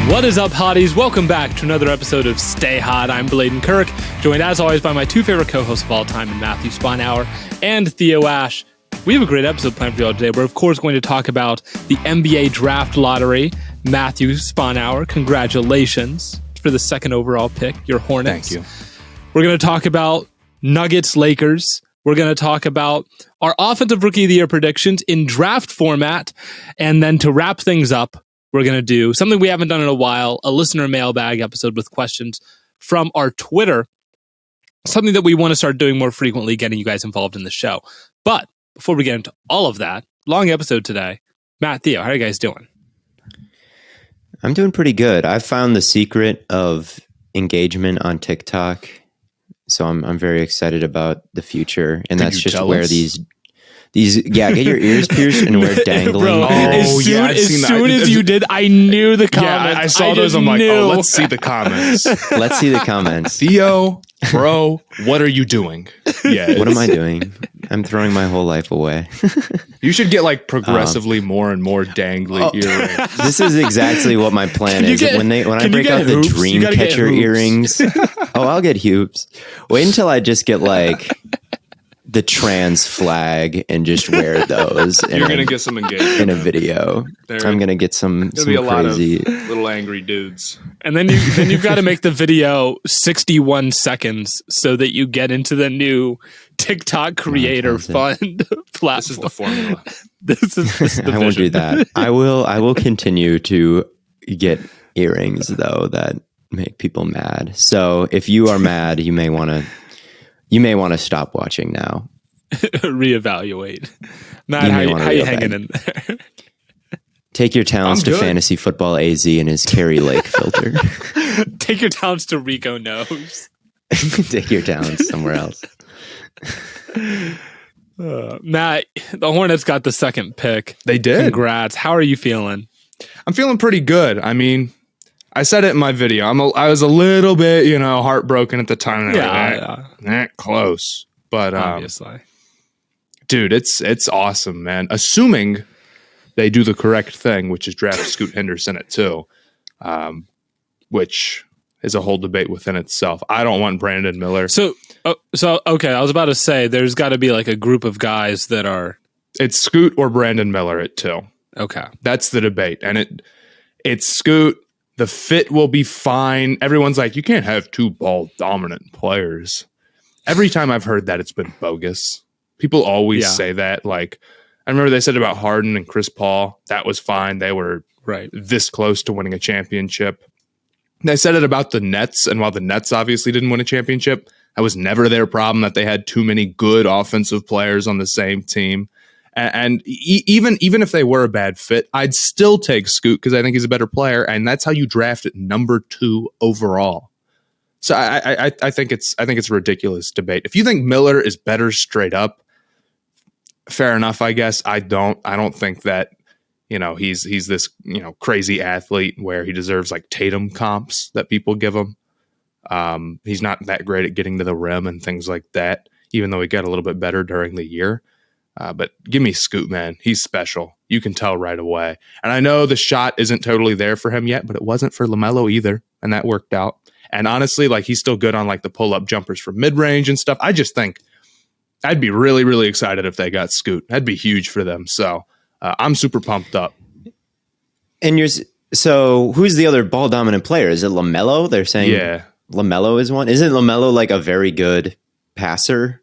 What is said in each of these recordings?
What is up, hotties? Welcome back to another episode of Stay Hot. I'm BLAIDEN Kirk, joined as always by my two favorite co-hosts of all time, Matthew Sponhour and THEO Ash. We have a great episode planned for y'all today. We're, of course, going to talk about the NBA draft lottery. Matthew Sponhour, congratulations for the second overall pick, your Hornets. Thank you. We're going to talk about Nuggets, Lakers. We're going to talk about our Offensive Rookie of the Year predictions in draft format. And then to wrap things up, we're going to do something we haven't done in a while, a listener mailbag episode with questions from our Twitter, something that we want to start doing more frequently, getting you guys involved in the show. But before we get into all of that, long episode today. Matt, Theo, how are you guys doing? I'm doing pretty good. I've found the secret of engagement on TikTok, so I'm very excited about the future. And that's just where these get your ears pierced and wear dangling. Bro, as soon as you did, I knew the comments. Yeah, I saw those. I'm like, oh, let's see the comments. Let's see the comments. Theo, bro, what are you doing? Yeah, what am I doing? I'm throwing my whole life away. You should get like progressively more and more dangly earrings. This is exactly what my plan is. When I break out the Dreamcatcher earrings, I'll get hoops. Wait until I just get like the trans flag and just wear those. You're gonna get some engagement in a video. I'm gonna get some be a lot crazy of little angry dudes. And then you've got to make the video 61 seconds so that you get into the new TikTok creator fund platform. This is the formula. This is the I won't do that. I will continue to get earrings though that make people mad. So if you are mad, you may want to stop watching now. Reevaluate. Matt, how you hanging in there? Take your talents to Fantasy Football AZ and his Carrie Lake filter. Take your talents to Rico Knows. Take your talents somewhere else. Matt, the Hornets got the second pick. They did. Congrats. How are you feeling? I'm feeling pretty good. I mean, I said it in my video. I was a little bit, heartbroken at the time. That close, but obviously, dude, it's awesome, man. Assuming they do the correct thing, which is draft Scoot Henderson at 2, which is a whole debate within itself. I don't want Brandon Miller. So okay, I was about to say there's got to be like a group of guys that are. It's Scoot or Brandon Miller at 2. Okay, that's the debate, and it's Scoot. The fit will be fine. Everyone's like, you can't have 2 ball dominant players. Every time I've heard that, it's been bogus. People always say that. Like, I remember they said about Harden and Chris Paul. That was fine. They were this close to winning a championship. They said it about the Nets. And while the Nets obviously didn't win a championship, that was never their problem that they had too many good offensive players on the same team. And even if they were a bad fit, I'd still take Scoot because I think he's a better player, and that's how you draft at number 2 overall. So I think it's a ridiculous debate. If you think Miller is better straight up, fair enough, I guess. I don't think that he's this crazy athlete where he deserves like Tatum comps that people give him. He's not that great at getting to the rim and things like that, even though he got a little bit better during the year. But give me Scoot, man. He's special. You can tell right away. And I know the shot isn't totally there for him yet, but it wasn't for LaMelo either. And that worked out. And honestly, like he's still good on like the pull-up jumpers from mid-range and stuff. I just think I'd be really, really excited if they got Scoot. That'd be huge for them. So I'm super pumped up. And so who's the other ball dominant player? Is it LaMelo? They're saying LaMelo is one. Isn't LaMelo like a very good passer?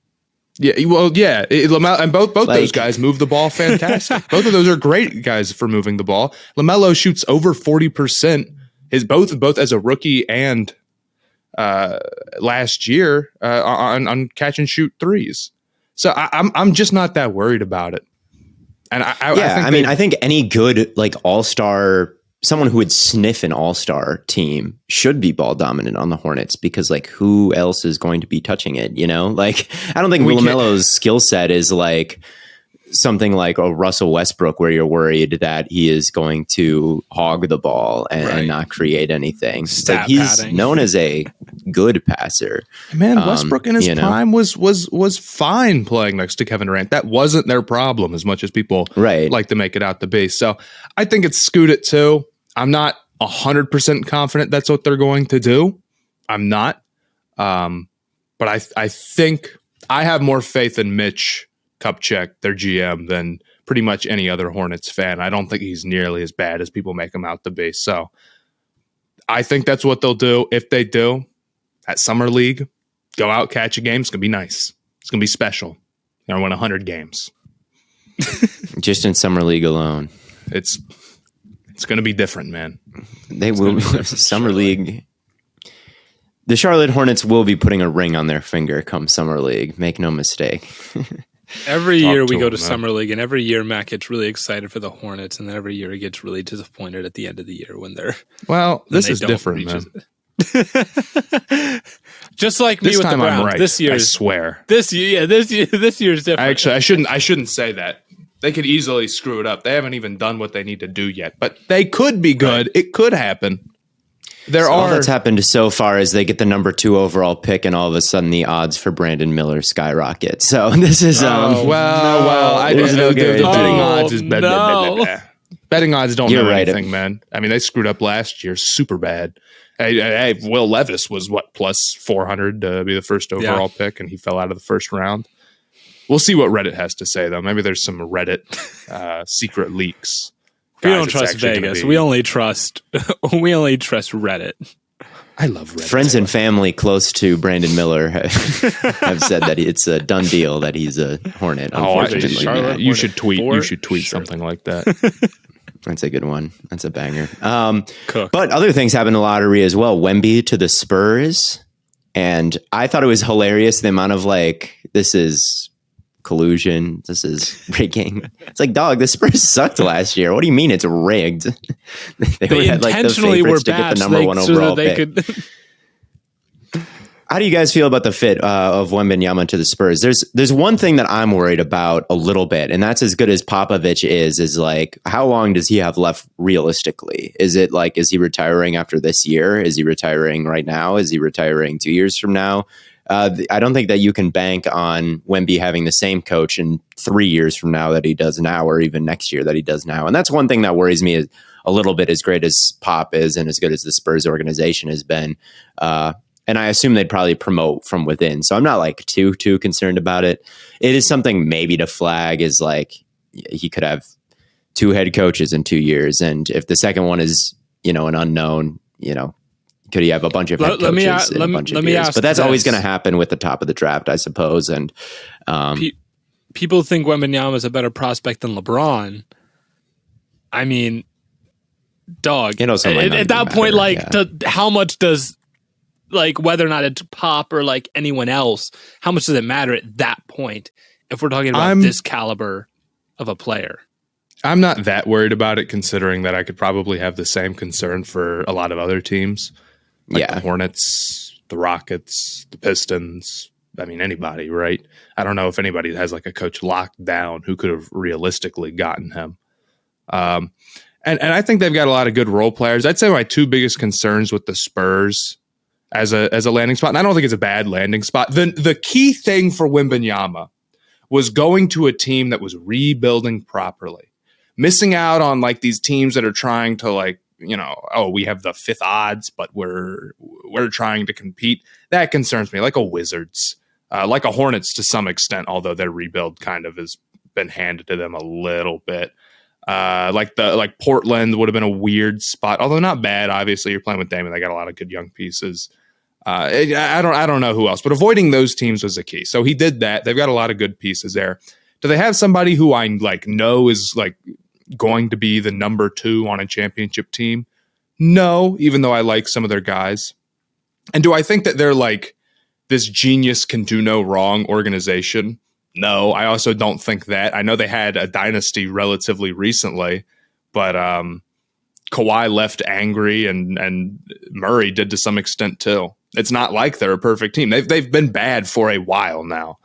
Yeah, well, yeah, LaMelo and both those guys move the ball fantastic. Both of those are great guys for moving the ball. LaMelo shoots over 40%. Both as a rookie and last year on catch and shoot threes. So I'm just not that worried about it. And I think any good like all-star, someone who would sniff an all-star team should be ball dominant on the Hornets because like who else is going to be touching it? Like I don't think LaMelo's skill set is like something like a Russell Westbrook where you're worried that he is going to hog the ball and not create anything. Like he's known as a good passer. Man, Westbrook in his prime was fine playing next to Kevin Durant. That wasn't their problem as much as people like to make it out to be. So I think it's Scoot at 2. I'm not 100% confident that's what they're going to do. I'm not. But I think I have more faith in Mitch Kupchak, their GM, than pretty much any other Hornets fan. I don't think he's nearly as bad as people make him out to be. So I think that's what they'll do. If they do, at Summer League, go out, catch a game. It's going to be nice. It's going to be special. They're going to win 100 games. Just in Summer League alone. It's going to be different, man. They will. Summer League. The Charlotte Hornets will be putting a ring on their finger come Summer League. Make no mistake. Every year we go to Summer League, and every year Matt gets really excited for the Hornets, and then every year he gets really disappointed at the end of the year when they're... Well, this is different, man. Just like me this with time the Browns. I'm right. This year, I swear. This year's different. I shouldn't say that. They could easily screw it up. They haven't even done what they need to do yet, but they could be good. Right. It could happen. All that's happened so far is they get the number 2 overall pick, and all of a sudden the odds for Brandon Miller skyrocket. So this is betting odds is betting odds don't know anything, man. I mean, they screwed up last year super bad. Hey, Will Levis was plus 400 to be the first overall pick, and he fell out of the first round. We'll see what Reddit has to say, though. Maybe there's some Reddit secret leaks. We don't trust Vegas. We only trust Reddit. I love Reddit. Friends and family close to Brandon Miller have said that it's a done deal that he's a Hornet. Unfortunately, you should tweet. You should tweet something like that. That's a good one. That's a banger. But other things happened in the lottery as well. Wemby to the Spurs, and I thought it was hilarious the amount of this is collusion. This is rigging. It's like, dog, the Spurs sucked last year. What do you mean it's rigged? they intentionally were bad to get the number 1 overall pick. How do you guys feel about the fit of Wembanyama to the Spurs? There's one thing that I'm worried about a little bit, and that's as good as Popovich is how long does he have left realistically? Is it is he retiring after this year? Is he retiring right now? Is he retiring 2 years from now? I don't think that you can bank on Wemby having the same coach in 3 years from now that he does now, or even next year that he does now. And that's one thing that worries me a little bit, as great as Pop is and as good as the Spurs organization has been. And I assume they'd probably promote from within. So I'm not too concerned about it. It is something maybe to flag is he could have 2 head coaches in 2 years. And if the second one is, an unknown, could he have a bunch of head coaches in a bunch of years? But that's always going to happen with the top of the draft, I suppose. And people think Wembanyama is a better prospect than LeBron. I mean, dog. At that point, how much does whether or not it's Pop or anyone else, how much does it matter at that point if we're talking about this caliber of a player? I'm not that worried about it, considering that I could probably have the same concern for a lot of other teams. The Hornets, the Rockets, the Pistons. I mean, anybody, right? I don't know if anybody has a coach locked down who could have realistically gotten him. And I think they've got a lot of good role players. I'd say my 2 biggest concerns with the Spurs as a landing spot, and I don't think it's a bad landing spot. The key thing for Wembanyama was going to a team that was rebuilding properly, missing out on these teams that are trying to we have the 5th odds, but we're trying to compete. That concerns me. Like a Wizards, like a Hornets to some extent, although their rebuild kind of has been handed to them a little bit. Like Portland would have been a weird spot, although not bad. Obviously, you're playing with Damon. They got a lot of good young pieces. I don't know who else, but avoiding those teams was the key. So he did that. They've got a lot of good pieces there. Do they have somebody who I know is going to be the number 2 on a championship team? No, even though I like some of their guys. And do I think that they're this genius can do no wrong organization? No, I also don't think that. I know they had a dynasty relatively recently, but Kawhi left angry, and Murray did to some extent too. It's not like they're a perfect team. They've been bad for a while now.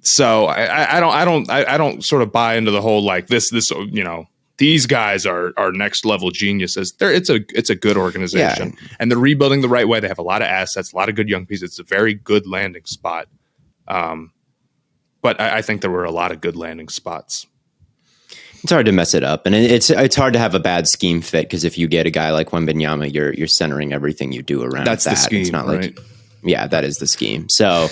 So I don't sort of buy into the whole this these guys are next level geniuses. It's a good organization, and they're rebuilding the right way. They have a lot of assets, a lot of good young pieces. It's a very good landing spot. But I think there were a lot of good landing spots. It's hard to mess it up, and it's hard to have a bad scheme fit, because if you get a guy like Wembanyama, you're centering everything you do around That's that. the scheme, it's not right? like, yeah, that is the scheme. So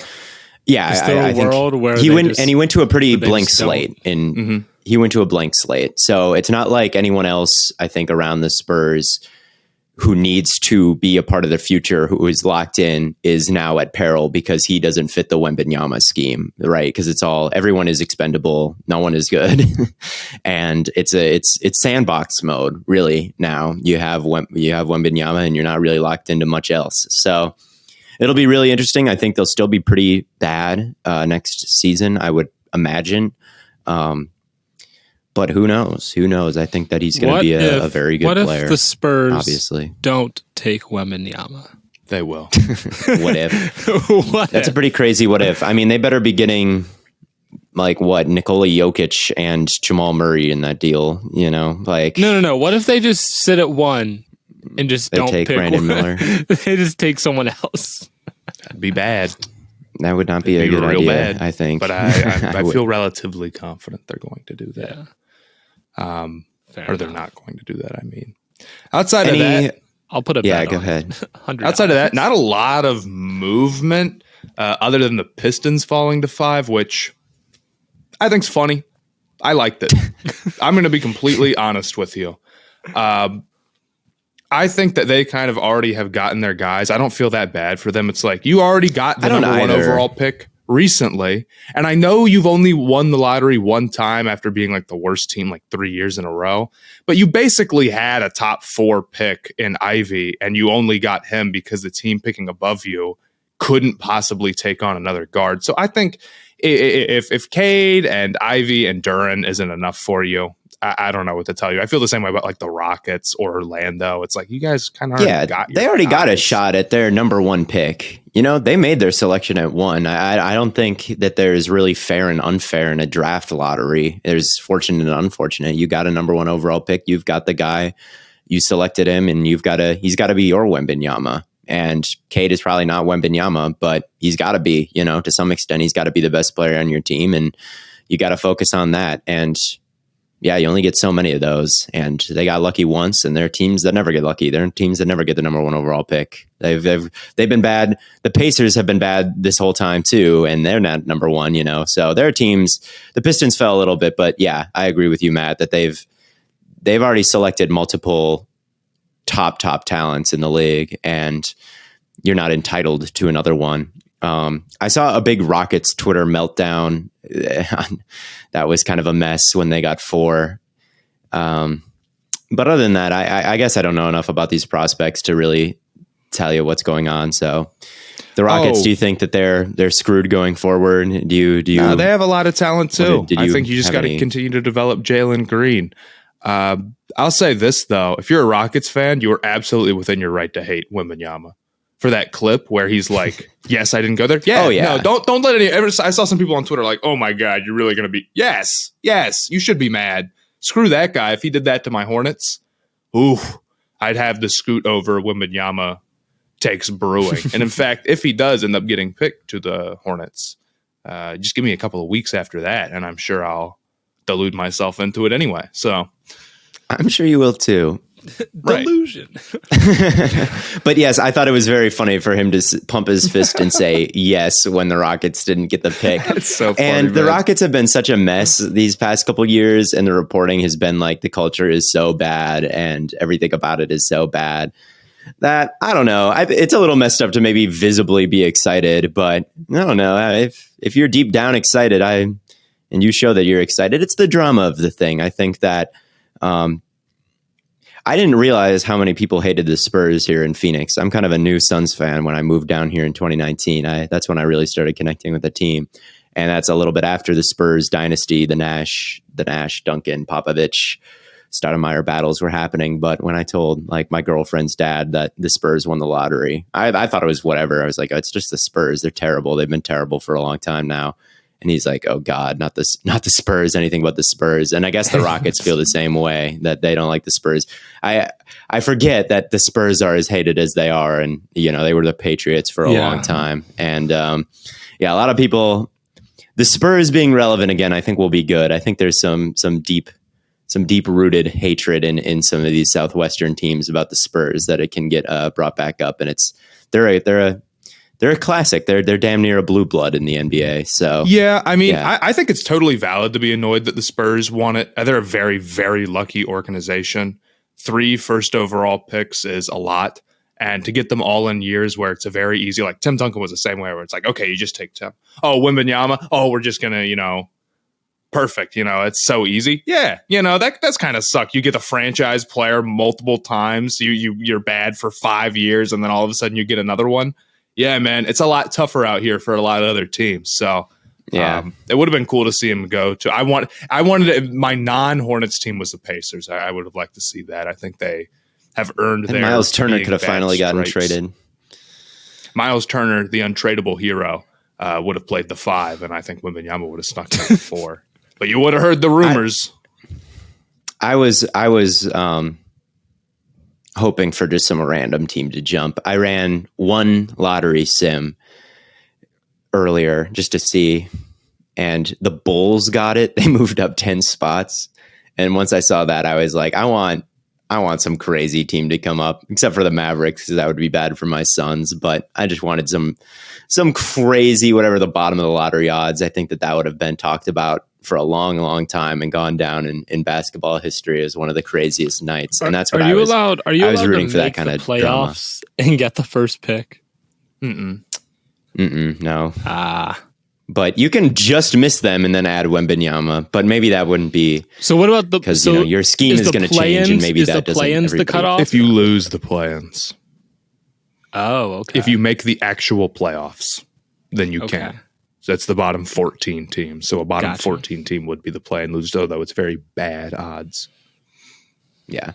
yeah, Is there I a world think where he went to a pretty blank slate, and Mm-hmm. he went to a blank slate. So it's not like anyone else, I think, around the Spurs who needs to be a part of the future, who is locked in, is now at peril because he doesn't fit the Wembanyama scheme, right? Because everyone is expendable, no one is good, and it's sandbox mode really. Now you have Wembanyama, and you're not really locked into much else. So it'll be really interesting. I think they'll still be pretty bad next season, I would imagine. But who knows? Who knows? I think that he's going to be a very good player. What if the Spurs obviously don't take Wembanyama? They will. What if? That's a pretty crazy what if. I mean, they better be getting like Nikola Jokic and Jamal Murray in that deal, like. No. What if they just sit at 1 and just don't take pick Brandon Miller? They just take someone else. That'd be bad. That would not be a good idea, bad, I think. But I feel relatively confident they're going to do that. Yeah. Or they're not going to do that, I mean. Outside of that, I'll put a bet. Yeah, go ahead. Outside of that, not a lot of movement other than the Pistons falling to 5, which I think's funny. I liked it. I'm going to be completely honest with you. I think that they kind of already have gotten their guys. I don't feel that bad for them. It's like, you already got the number 1 overall pick recently, and I know you've only won the lottery one time after being like the worst team like 3 years in a row, but you basically had a top 4 pick in Ivy, and you only got him because the team picking above you couldn't possibly take on another guard. So I think if Cade and Ivy and Duren isn't enough for you, I don't know what to tell you. I feel the same way about like the Rockets or Orlando. It's like, you guys kind of already got a shot at their number 1 pick. They made their selection at 1. I don't think that there's really fair and unfair in a draft lottery. There's fortunate and unfortunate. You got a number 1 overall pick. You've got the guy, you selected him, and he's got to be your Wembanyama. And Cade is probably not Wembanyama, but he's got to be, to some extent, he's got to be the best player on your team, and you got to focus on that. And yeah, you only get so many of those, and they got lucky once, and they're teams that never get lucky. They're teams that never get the number 1 overall pick. They've been bad. The Pacers have been bad this whole time too, and they're not number 1, So there are teams. The Pistons fell a little bit, but yeah, I agree with you, Matt, that they've already selected multiple top talents in the league, and you're not entitled to another one. I saw a big Rockets Twitter meltdown. That was kind of a mess when they got 4. But other than that, I guess I don't know enough about these prospects to really tell you what's going on. So the Rockets, do you think that they're screwed going forward? Do you? No, they have a lot of talent too. I think you just got to continue to develop Jalen Green. I'll say this though: if you're a Rockets fan, you are absolutely within your right to hate Wembanyama for that clip where he's like, "Yes, I didn't go there." Yeah, no, don't let any. I saw some people on Twitter like, "Oh my God, you're really going to be?" Yes, you should be mad. Screw that guy. If he did that to my Hornets, I'd have the scoot over Wembanyama takes brewing. And in fact, if he does end up getting picked to the Hornets, just give me a couple of weeks after that, and I'm sure I'll delude myself into it anyway. So I'm sure you will too. Delusion. But yes, I thought it was very funny for him to pump his fist and say yes when the Rockets didn't get the pick. That's so funny, and the man. Rockets have been such a mess these past couple years, and the reporting has been like the culture is so bad and everything about it is so bad that I don't know. It's a little messed up to maybe visibly be excited, but I don't know. If you're deep down excited, and you show that you're excited, it's the drama of the thing. I think that I didn't realize how many people hated the Spurs here in Phoenix. I'm kind of a new Suns fan. When I moved down here in 2019, that's when I really started connecting with the team. And that's a little bit after the Spurs dynasty, the Nash, Duncan, Popovich, Stoudemire battles were happening. But when I told like my girlfriend's dad that the Spurs won the lottery, I thought it was whatever. I was like, oh, it's just the Spurs. They're terrible. They've been terrible for a long time now. And he's like, oh God, not the Spurs, anything but the Spurs. And I guess the Rockets feel the same way, that they don't like the Spurs. I forget that the Spurs are as hated as they are. And, they were the Patriots for a long time. And a lot of people, the Spurs being relevant again, I think will be good. I think there's some deep deep-rooted hatred in some of these Southwestern teams about the Spurs that it can get brought back up, and they're a classic. They're damn near a blue blood in the NBA. So yeah, I mean, yeah. I think it's totally valid to be annoyed that the Spurs won it. They're a very, very lucky organization. 3 first overall picks is a lot. And to get them all in years where it's a very easy, like Tim Duncan was the same way, where it's like, okay, you just take Tim. Oh, Wembanyama. Oh, we're just going to, perfect. It's so easy. Yeah. That's kind of suck. You get the franchise player multiple times. You're bad for 5 years. And then all of a sudden you get another one. Yeah, man. It's a lot tougher out here for a lot of other teams. So yeah, it would have been cool to see him go to, I wanted my non-Hornets team was the Pacers. I would have liked to see that. I think they have earned their Miles Turner could have finally gotten traded. Miles Turner, the untradeable hero, would have played the 5, and I think Wembanyama would have snuck in the 4. But you would have heard the rumors. I was hoping for just some random team to jump. I ran one lottery sim earlier just to see, and the Bulls got it. They moved up 10 spots, and once I saw that, I was like, I want some crazy team to come up, except for the Mavericks, because that would be bad for my Suns. But I just wanted some crazy, whatever the bottom of the lottery odds. I think that would have been talked about for a long, long time and gone down in basketball history as one of the craziest nights. And that's what I was rooting for, that kind of playoffs drama. And get the first pick. No. But you can just miss them and then add Wembanyama. But maybe that wouldn't be. So what about because your scheme is going to change, and maybe that doesn't. Is the cutoff? If you lose the play-ins. Oh, okay. If you make the actual playoffs, then you can. So that's the bottom 14 team. So a bottom 14 team would be the play-in loser, although it's very bad odds. Yeah,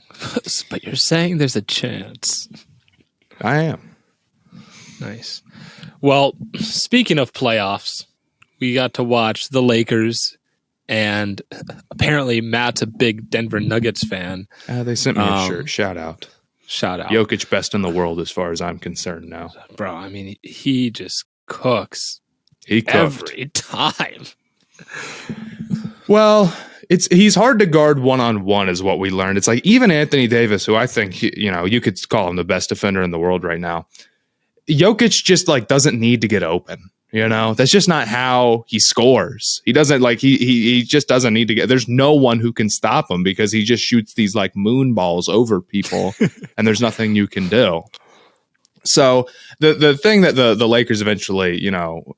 but you're saying there's a chance. I am. Nice. Well, speaking of playoffs. We got to watch the Lakers, and apparently Matt's a big Denver Nuggets fan. They sent me a shirt. Shout out. Jokic best in the world as far as I'm concerned now. Bro, I mean, he just cooks. He cooked. Every time. Well, he's hard to guard one-on-one is what we learned. It's like even Anthony Davis, who I think, you could call him the best defender in the world right now. Jokic just doesn't need to get open. That's just not how he scores. He doesn't he just doesn't need to get, there's no one who can stop him because he just shoots these moon balls over people and there's nothing you can do. So the thing that the Lakers eventually,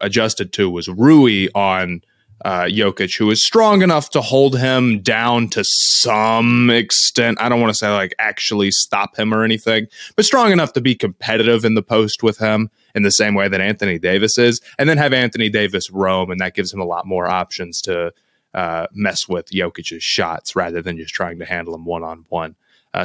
adjusted to was Rui on Jokic, who is strong enough to hold him down to some extent. I don't want to say actually stop him or anything, but strong enough to be competitive in the post with him in the same way that Anthony Davis is, and then have Anthony Davis roam, and that gives him a lot more options to mess with Jokic's shots rather than just trying to handle him one-on-one.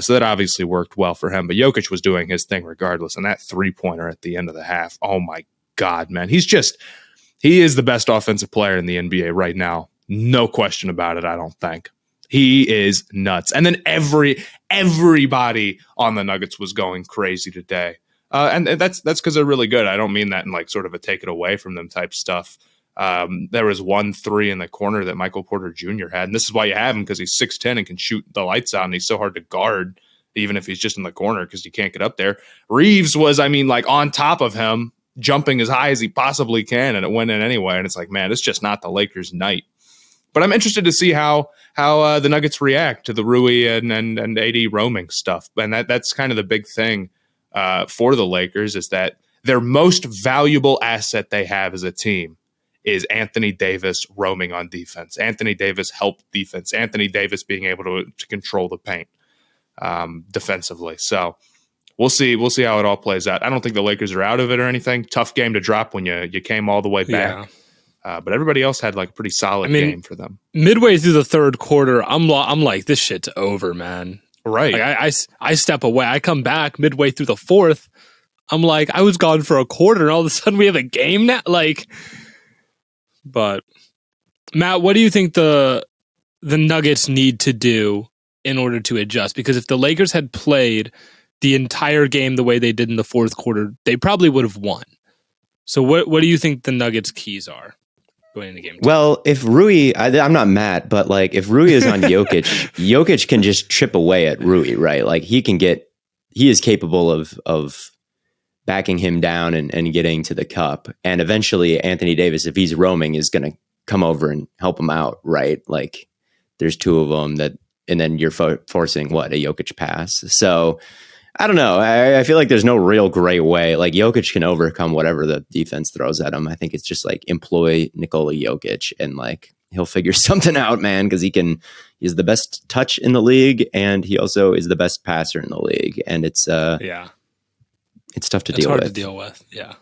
So that obviously worked well for him, but Jokic was doing his thing regardless, and that three-pointer at the end of the half, oh my God, man. He is the best offensive player in the NBA right now. No question about it, I don't think. He is nuts. And then everybody on the Nuggets was going crazy today. And that's because they're really good. I don't mean that in sort of a take it away from them type stuff. There was 1 3 in the corner that Michael Porter Jr. had. And this is why you have him, because he's 6'10" and can shoot the lights out. And he's so hard to guard, even if he's just in the corner, because you can't get up there. Reeves was, on top of him, jumping as high as he possibly can, and it went in anyway. And it's like, man, it's just not the Lakers' night. But I'm interested to see how the Nuggets react to the Rui and AD roaming stuff. And that's kind of the big thing for the Lakers, is that their most valuable asset they have as a team is Anthony Davis roaming on defense. Anthony Davis help defense. Anthony Davis being able to control the paint defensively. So we'll see how it all plays out. I don't think the Lakers are out of it or anything. Tough game to drop when you came all the way back. Yeah. But everybody else had a pretty solid game for them. Midway through the third quarter, I'm like, this shit's over, man. Right. I step away. I come back midway through the fourth. I'm like, I was gone for a quarter, and all of a sudden we have a game now. But Matt, what do you think the Nuggets need to do in order to adjust? Because if the Lakers had played the entire game the way they did in the fourth quarter, they probably would have won. So what do you think the Nuggets' keys are? going into game 2. Well, if Rui, I'm not Matt, but like if Rui is on Jokic, Jokic can just chip away at Rui, right? Like he is capable of backing him down and getting to the cup. And eventually Anthony Davis, if he's roaming, is going to come over and help him out, right? Like there's two of them and then you're forcing a Jokic pass. So I don't know. I feel like there's no real great way. Like Jokic can overcome whatever the defense throws at him. I think it's just like employ Nikola Jokic and like he'll figure something out, man, because he's the best touch in the league and he also is the best passer in the league. And it's tough to deal with. It's hard to deal with. Yeah.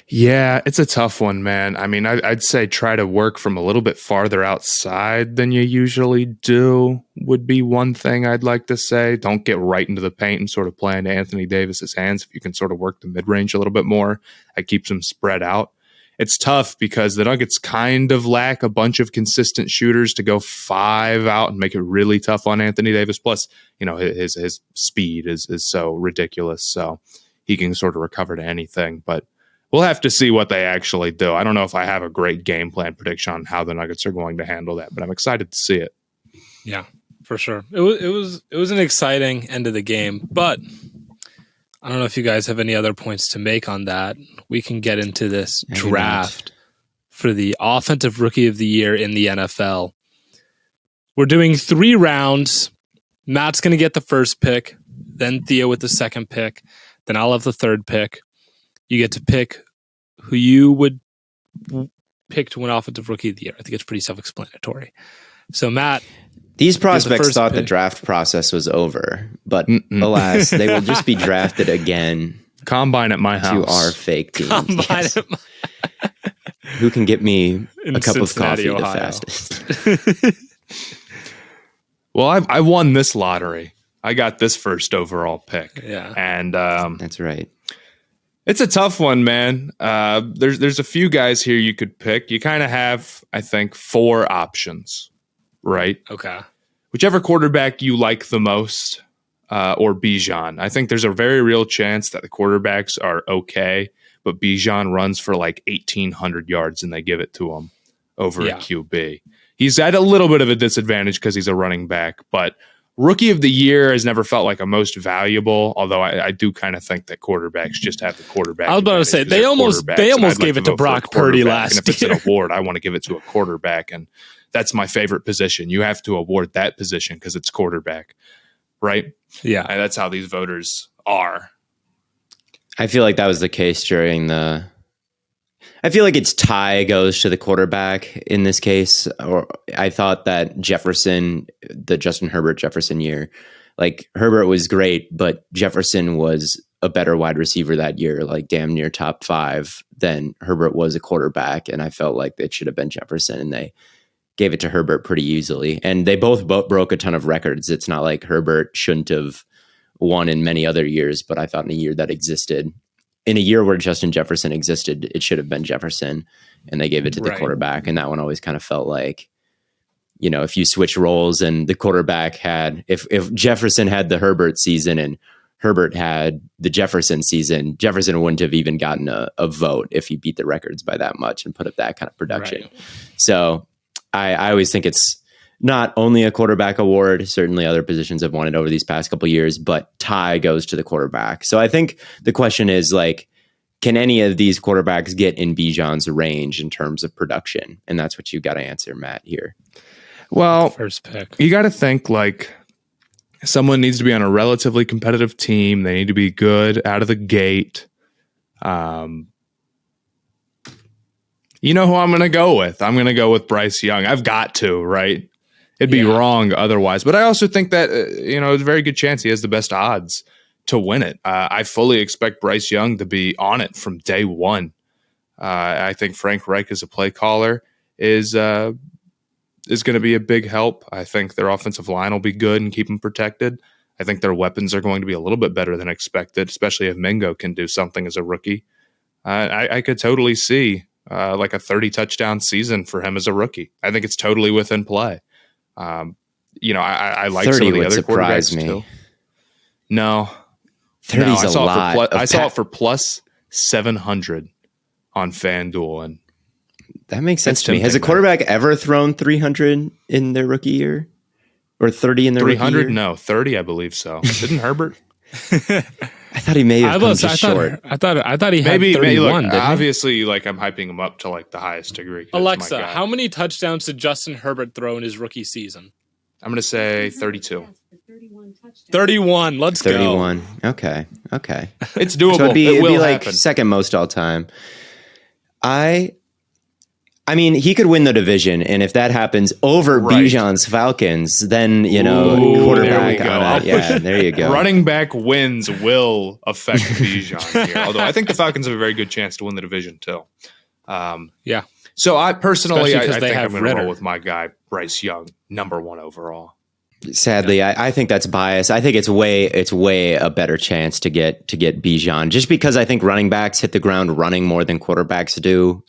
Yeah, it's a tough one, man. I mean, I'd say try to work from a little bit farther outside than you usually do would be one thing I'd like to say. Don't get right into the paint and sort of play into Anthony Davis's hands. If you can sort of work the mid-range a little bit more, that keeps them spread out. It's tough because the Nuggets kind of lack a bunch of consistent shooters to go 5 out and make it really tough on Anthony Davis. Plus, his speed is so ridiculous, so he can sort of recover to anything, but we'll have to see what they actually do. I don't know if I have a great game plan prediction on how the Nuggets are going to handle that, but I'm excited to see it. Yeah, for sure. It was an exciting end of the game, but I don't know if you guys have any other points to make on that. We can get into this draft for the Offensive Rookie of the Year in the NFL. We're doing 3 rounds. Matt's going to get the first pick, then Theo with the second pick, then I'll have the third pick. You get to pick who you would pick to win Offensive Rookie of the Year. I think it's pretty self-explanatory. So, Matt. These prospects thought the draft process was over, but alas, they will just be drafted again. Combine at my house. To our fake team. Yes. Who can get me a cup of coffee the fastest? Well, I won this lottery. I got this first overall pick. Yeah. And that's right. It's a tough one, man. There's a few guys here you could pick. You kind of have, I think, 4 options, right? Okay. Whichever quarterback you like the most, or Bijan. I think there's a very real chance that the quarterbacks are okay, but Bijan runs for like 1,800 yards and they give it to him over a QB. He's at a little bit of a disadvantage because he's a running back, but Rookie of the Year has never felt like a most valuable, although I do kind of think that quarterbacks just have the quarterback. I was about to say, they almost gave it to Brock Purdy last year. And if it's an award, I want to give it to a quarterback, and that's my favorite position. You have to award that position because it's quarterback, right? Yeah. And that's how these voters are. I feel like that was the case during I feel like it's tie goes to the quarterback in this case. Or I thought that Jefferson, the Justin Herbert Jefferson year, like Herbert was great, but Jefferson was a better wide receiver that year, like damn near top 5 than Herbert was a quarterback. And I felt like it should have been Jefferson, and they gave it to Herbert pretty easily. And they both broke a ton of records. It's not like Herbert shouldn't have won in many other years, but I thought in a year that existed, in a year where Justin Jefferson existed, it should have been Jefferson, and they gave it to the quarterback. And that one always kind of felt like, if you switch roles and the quarterback had, if Jefferson had the Herbert season and Herbert had the Jefferson season, Jefferson wouldn't have even gotten a vote if he beat the records by that much and put up that kind of production. Right. So I always think it's not only a quarterback award. Certainly other positions have won it over these past couple of years, but tie goes to the quarterback. So I think the question is like, can any of these quarterbacks get in Bijan's range in terms of production? And that's what you got to answer, Matt, here. Well, first pick. You got to think like someone needs to be on a relatively competitive team. They need to be good out of the gate. You know who I'm going to go with? I'm going to go with Bryce Young. I've got to, right? It'd be wrong otherwise. But I also think that, it's a very good chance he has the best odds to win it. I fully expect Bryce Young to be on it from day one. I think Frank Reich as a play caller is going to be a big help. I think their offensive line will be good and keep them protected. I think their weapons are going to be a little bit better than expected, especially if Mingo can do something as a rookie. I could totally see like a 30 touchdown season for him as a rookie. I think it's totally within play. I like some of the other quarterbacks too. No, 30 is a lot. I saw it for plus 700 on FanDuel, and That makes sense to me. Has a quarterback ever thrown 300 in their rookie year? Or 30 in their rookie year? 300? No, 30, I believe so. Didn't Herbert? I thought he may have come just short. I thought he had 31, look, didn't obviously, like, I'm hyping him up to, like, the highest degree. Alexa, how many touchdowns did Justin Herbert throw in his rookie season? I'm going to say 32. 31. Let's 31. Go. Okay. It's doable. So it'd be like happen. Second most all time. I mean, he could win the division, and if that happens over Bijan's Falcons, then, quarterback on it. Yeah, there you go. Running back wins will affect Bijan here, although I think the Falcons have a very good chance to win the division, too. Yeah. So I personally, I think I'm going to roll with my guy, Bryce Young, number 1 overall. Sadly, I think that's biased. I think it's way a better chance to get Bijan, just because I think running backs hit the ground running more than quarterbacks do.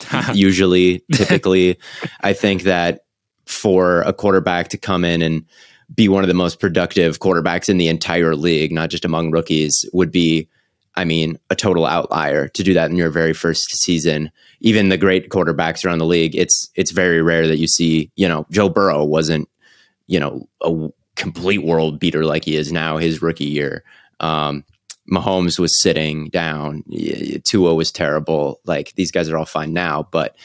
Typically, I think that for a quarterback to come in and be one of the most productive quarterbacks in the entire league, not just among rookies, would be, I mean, a total outlier to do that in your very first season. Even the great quarterbacks around the league, it's very rare that you see, Joe Burrow wasn't, a complete world beater like he is now his rookie year. Mahomes was sitting down. Tua was terrible. Like, these guys are all fine now, but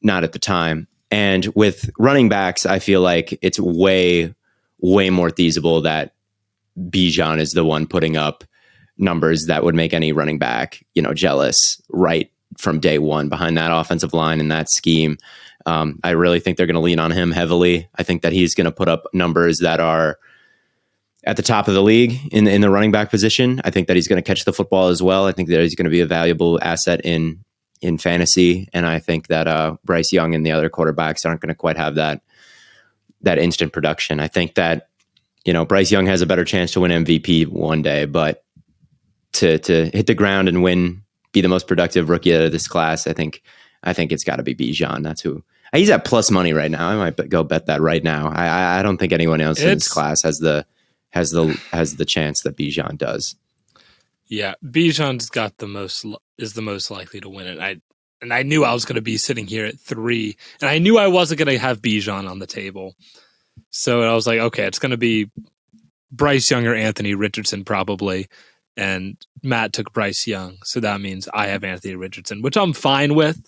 not at the time. And with running backs, I feel like it's way more feasible that Bijan is the one putting up numbers that would make any running back, jealous right from day one behind that offensive line and that scheme. I really think they're going to lean on him heavily. I think that he's going to put up numbers that are at the top of the league in the running back position. I think that he's going to catch the football as well. I think that he's going to be a valuable asset in fantasy. And I think that Bryce Young and the other quarterbacks aren't going to quite have that instant production. I think that, Bryce Young has a better chance to win MVP one day, but to hit the ground and win, be the most productive rookie out of this class, I think it's got to be Bijan. That's who. He's at plus money right now. I might go bet that right now. I don't think anyone else in this class has the chance that Bijan does. Yeah, Bijan's is the most likely to win it. And I knew I was going to be sitting here at 3, and I knew I wasn't going to have Bijan on the table. So I was like, okay, it's going to be Bryce Young or Anthony Richardson probably. And Matt took Bryce Young, so that means I have Anthony Richardson, which I'm fine with.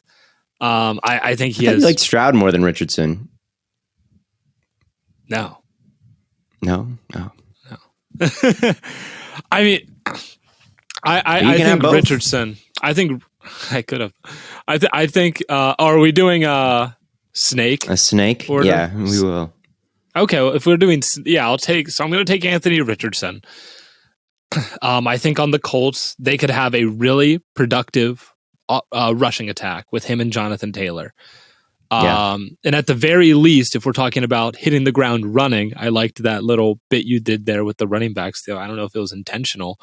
I think he has. You like Stroud more than Richardson. No. I mean, I think Richardson. I think I could have. I think. Are we doing a snake? A snake? Order? Yeah, we will. Okay, well, if we're doing, I'll take. So I'm going to take Anthony Richardson. I think on the Colts they could have a really productive rushing attack with him and Jonathan Taylor. And at the very least, if we're talking about hitting the ground running, I liked that little bit you did there with the running backs. Though I don't know if it was intentional.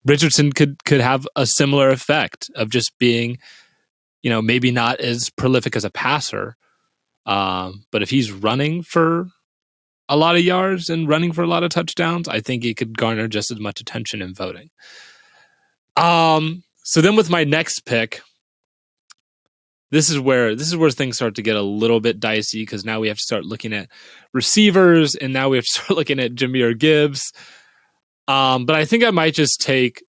Richardson could have a similar effect of just being, maybe not as prolific as a passer, but if he's running for a lot of yards and running for a lot of touchdowns, I think he could garner just as much attention in voting. So then with my next pick, this is where things start to get a little bit dicey, because now we have to start looking at receivers, and now we have to start looking at Jahmyr Gibbs. But I think I might just take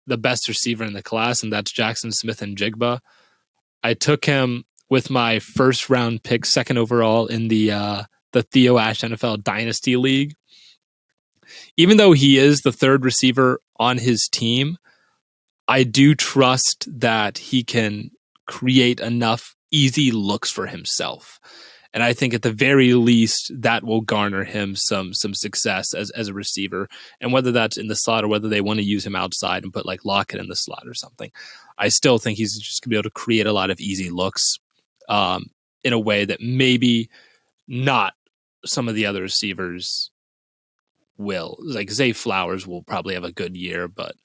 the best receiver in the class, and that's Jackson Smith-Njigba. I took him with my first round pick, 2nd overall in the THEO Ash NFL Dynasty League. Even though he is the 3rd receiver on his team, I do trust that he can create enough easy looks for himself. And I think at the very least that will garner him some success as a receiver. And whether that's in the slot or whether they want to use him outside and put like Lockett in the slot or something, I still think he's just going to be able to create a lot of easy looks in a way that maybe not some of the other receivers will. Like Zay Flowers will probably have a good year, but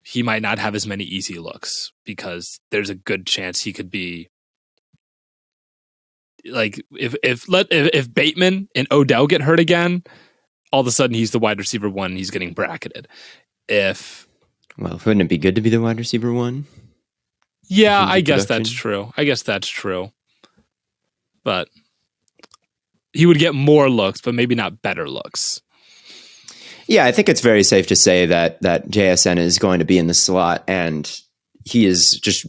he might not have as many easy looks because there's a good chance he could be like if Bateman and Odell get hurt again, all of a sudden he's the wide receiver 1 and he's getting bracketed. Wouldn't it be good to be the wide receiver 1? Yeah, I guess that's true. But he would get more looks, but maybe not better looks. Yeah, I think it's very safe to say that JSN is going to be in the slot, and he is just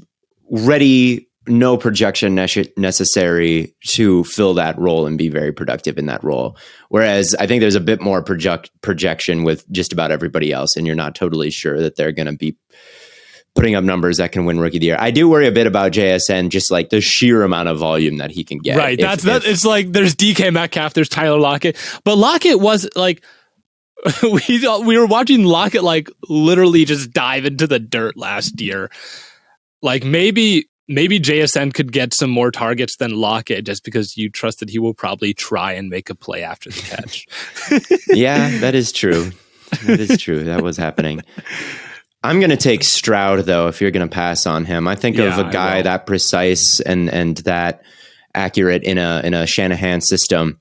ready, no projection necessary to fill that role and be very productive in that role. Whereas I think there's a bit more projection with just about everybody else, and you're not totally sure that they're going to be putting up numbers that can win Rookie of the Year. I do worry a bit about JSN, just like the sheer amount of volume that he can get. Right. It's like there's DK Metcalf, there's Tyler Lockett, but Lockett was like, we were watching Lockett like literally just dive into the dirt last year. Like maybe JSN could get some more targets than Lockett just because you trust that he will probably try and make a play after the catch. Yeah, that is true. That was happening. I'm going to take Stroud, though, if you're going to pass on him. I think of a guy that precise and that accurate in a Shanahan system.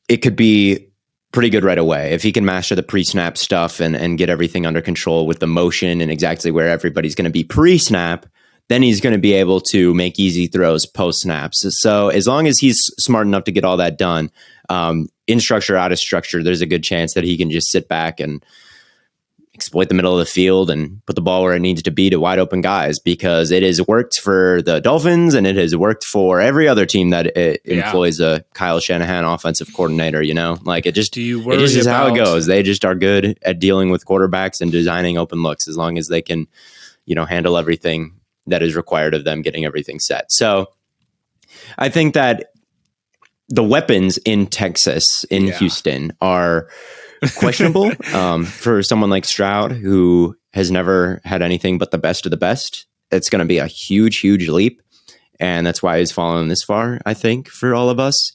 It could be pretty good right away. If he can master the pre-snap stuff and get everything under control with the motion and exactly where everybody's going to be pre-snap, then he's going to be able to make easy throws post-snaps. So as long as he's smart enough to get all that done, in structure, out of structure, there's a good chance that he can just sit back and exploit the middle of the field and put the ball where it needs to be to wide open guys, because it has worked for the Dolphins and it has worked for every other team that employs a Kyle Shanahan offensive coordinator. Like it just is how it goes. They just are good at dealing with quarterbacks and designing open looks as long as they can, handle everything that is required of them, getting everything set. So I think that the weapons in Texas, in Houston, are questionable for someone like Stroud, who has never had anything but the best of the best. It's going to be a huge, huge leap. And that's why he's fallen this far, I think, for all of us.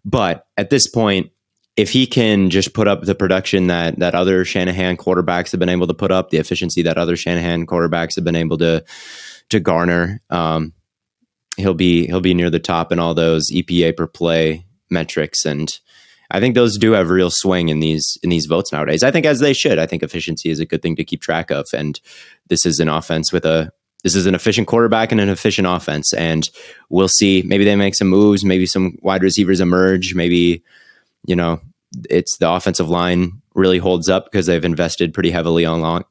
But at this point, if he can just put up the production that other Shanahan quarterbacks have been able to put up, the efficiency that other Shanahan quarterbacks have been able to garner, he'll be near the top in all those EPA per play metrics. And I think those do have real swing in these votes nowadays. I think as they should. I think efficiency is a good thing to keep track of. And this is an offense this is an efficient quarterback and an efficient offense. And we'll see. Maybe they make some moves. Maybe some wide receivers emerge. Maybe, it's the offensive line really holds up because they've invested pretty heavily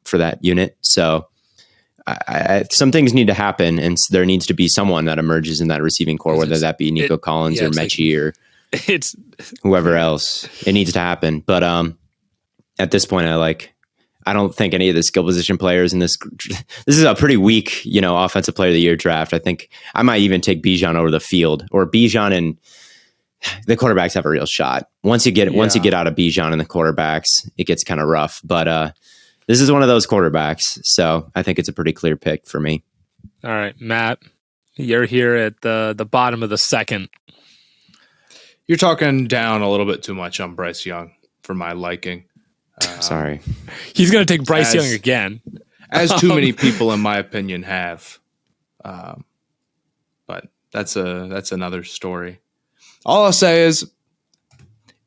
for that unit. So some things need to happen, and there needs to be someone that emerges in that receiving core, whether that be Nico Collins or Mechie or it's whoever else. It needs to happen. But at this point, I don't think any of the skill position players in this is a pretty weak, offensive player of the year draft. I think I might even take Bijan over the field, or Bijan and the quarterbacks have a real shot. Once you get out of Bijan and the quarterbacks, it gets kind of rough. But this is one of those quarterbacks, so I think it's a pretty clear pick for me. All right, Matt, you're here at the bottom of the second. You're talking down a little bit too much on Bryce Young for my liking. Sorry. He's going to take Bryce Young again. As too many people, in my opinion, have. But that's another story. All I'll say is,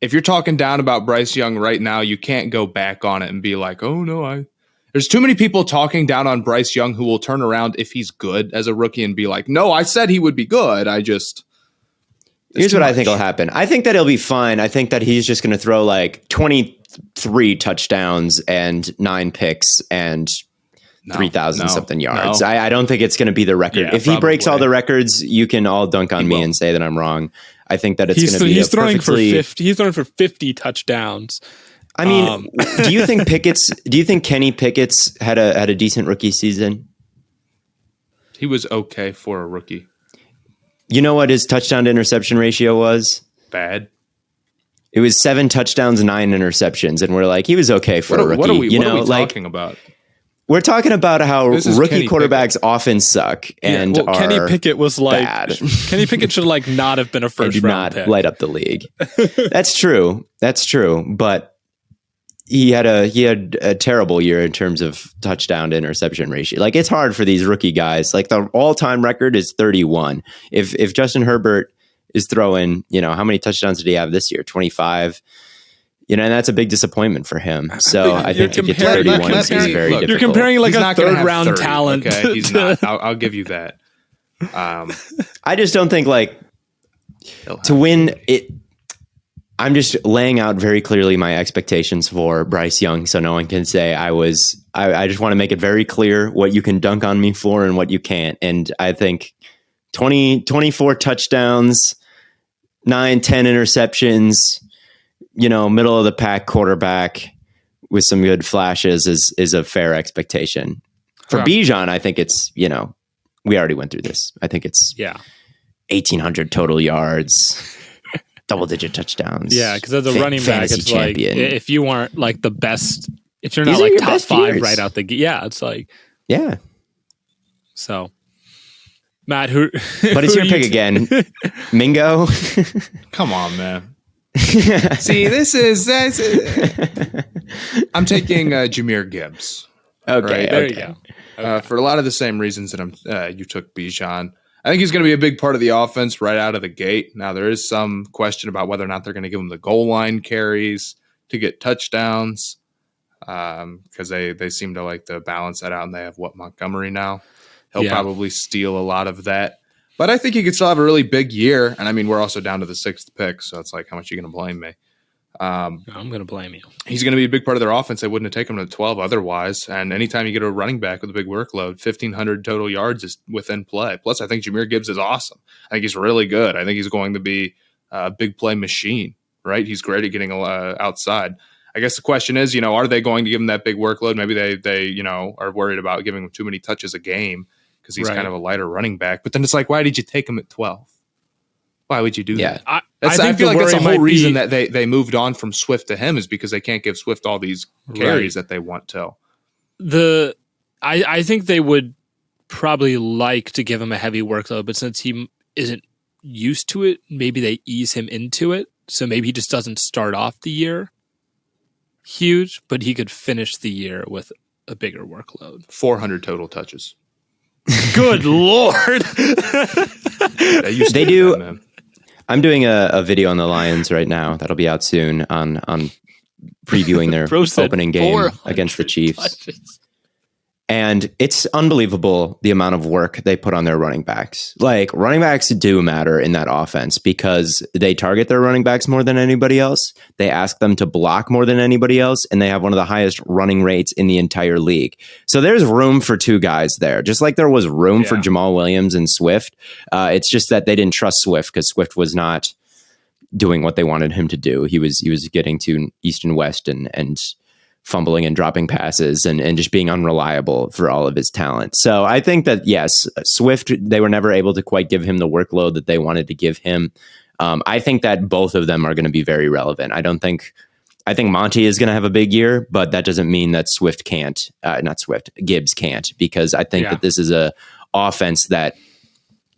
if you're talking down about Bryce Young right now, you can't go back on it and be like, oh, no, There's too many people talking down on Bryce Young who will turn around if he's good as a rookie and be like, no, I said he would be good. Here's what I think will happen. I think that he'll be fine. I think that he's just going to throw like 23 touchdowns and 9 picks and 3,000 something yards. No. I don't think it's going to be the record. Yeah, if he breaks all the records, you can all dunk on me and say that I'm wrong. I think that it's going to be he's throwing for 50 touchdowns. I mean, do you think Kenny Pickett's had a decent rookie season? He was okay for a rookie. You know what his touchdown to interception ratio was? Bad. It was 7 touchdowns, 9 interceptions, and we're like, he was okay for a rookie. What are we talking about? We're talking about how rookie quarterbacks often suck, and Kenny Pickett was like bad. Kenny Pickett should not have been a first round pick. Light up the league. That's true. But he had a terrible year in terms of touchdown to interception ratio. It's hard for these rookie guys. The all-time record is 31. If Justin Herbert is throwing, how many touchdowns did he have this year? 25. and that's a big disappointment for him. So I think to get to 31 is very difficult. You're comparing like a third round talent. Okay, he's not. I'll give you that. I just don't think like to win it. I'm just laying out very clearly my expectations for Bryce Young, so no one can say I just want to make it very clear what you can dunk on me for and what you can't. And I think 24 touchdowns, 9, 10 interceptions, middle of the pack quarterback with some good flashes is a fair expectation. For Bijan, I think it's, we already went through this. I think it's 1,800 total yards. Double-digit touchdowns. Yeah, because as a running back, it's champion. Like if you aren't like the best, if you're not like top 5 years. Right out the gate, it's like So, Matt, but it's your pick again, Mingo. Come on, man. See, this is I'm taking Jahmyr Gibbs. Okay, there you go. Okay. For a lot of the same reasons that you took Bijan. I think he's going to be a big part of the offense right out of the gate. Now, there is some question about whether or not they're going to give him the goal line carries to get touchdowns because they seem to like to balance that out, and they have Montgomery now. He'll probably steal a lot of that. But I think he could still have a really big year. And, I mean, we're also down to the 6th pick, so it's like, how much are you going to blame me? I'm going to blame you. He's going to be a big part of their offense. They wouldn't have taken him to 12 otherwise. And anytime you get a running back with a big workload, 1,500 total yards is within play. Plus, I think Jahmyr Gibbs is awesome. I think he's really good. I think he's going to be a big play machine, right? He's great at getting outside. I guess the question is, are they going to give him that big workload? Maybe they are worried about giving him too many touches a game because he's kind of a lighter running back. But then it's like, why did you take him at 12? Why would you do that? I feel like that's the whole reason that they moved on from Swift to him is because they can't give Swift all these carries that they want to. I think they would probably like to give him a heavy workload, but since he isn't used to it, maybe they ease him into it. So maybe he just doesn't start off the year huge, but he could finish the year with a bigger workload. 400 total touches. Good Lord. They do. That, I'm doing a video on the Lions right now. That'll be out soon on previewing their opening game against the Chiefs. Touches. And it's unbelievable the amount of work they put on their running backs. Like, running backs do matter in that offense because they target their running backs more than anybody else. They ask them to block more than anybody else, and they have one of the highest running rates in the entire league. So there's room for 2 guys there, just like there was room for Jamal Williams and Swift. It's just that they didn't trust Swift because Swift was not doing what they wanted him to do. He was getting to east and west and fumbling and dropping passes and just being unreliable for all of his talent. So I think that, yes, Swift, they were never able to quite give him the workload that they wanted to give him. I think that both of them are going to be very relevant. I think Monty is going to have a big year, but that doesn't mean that Gibbs can't, because I think that this is a offense that,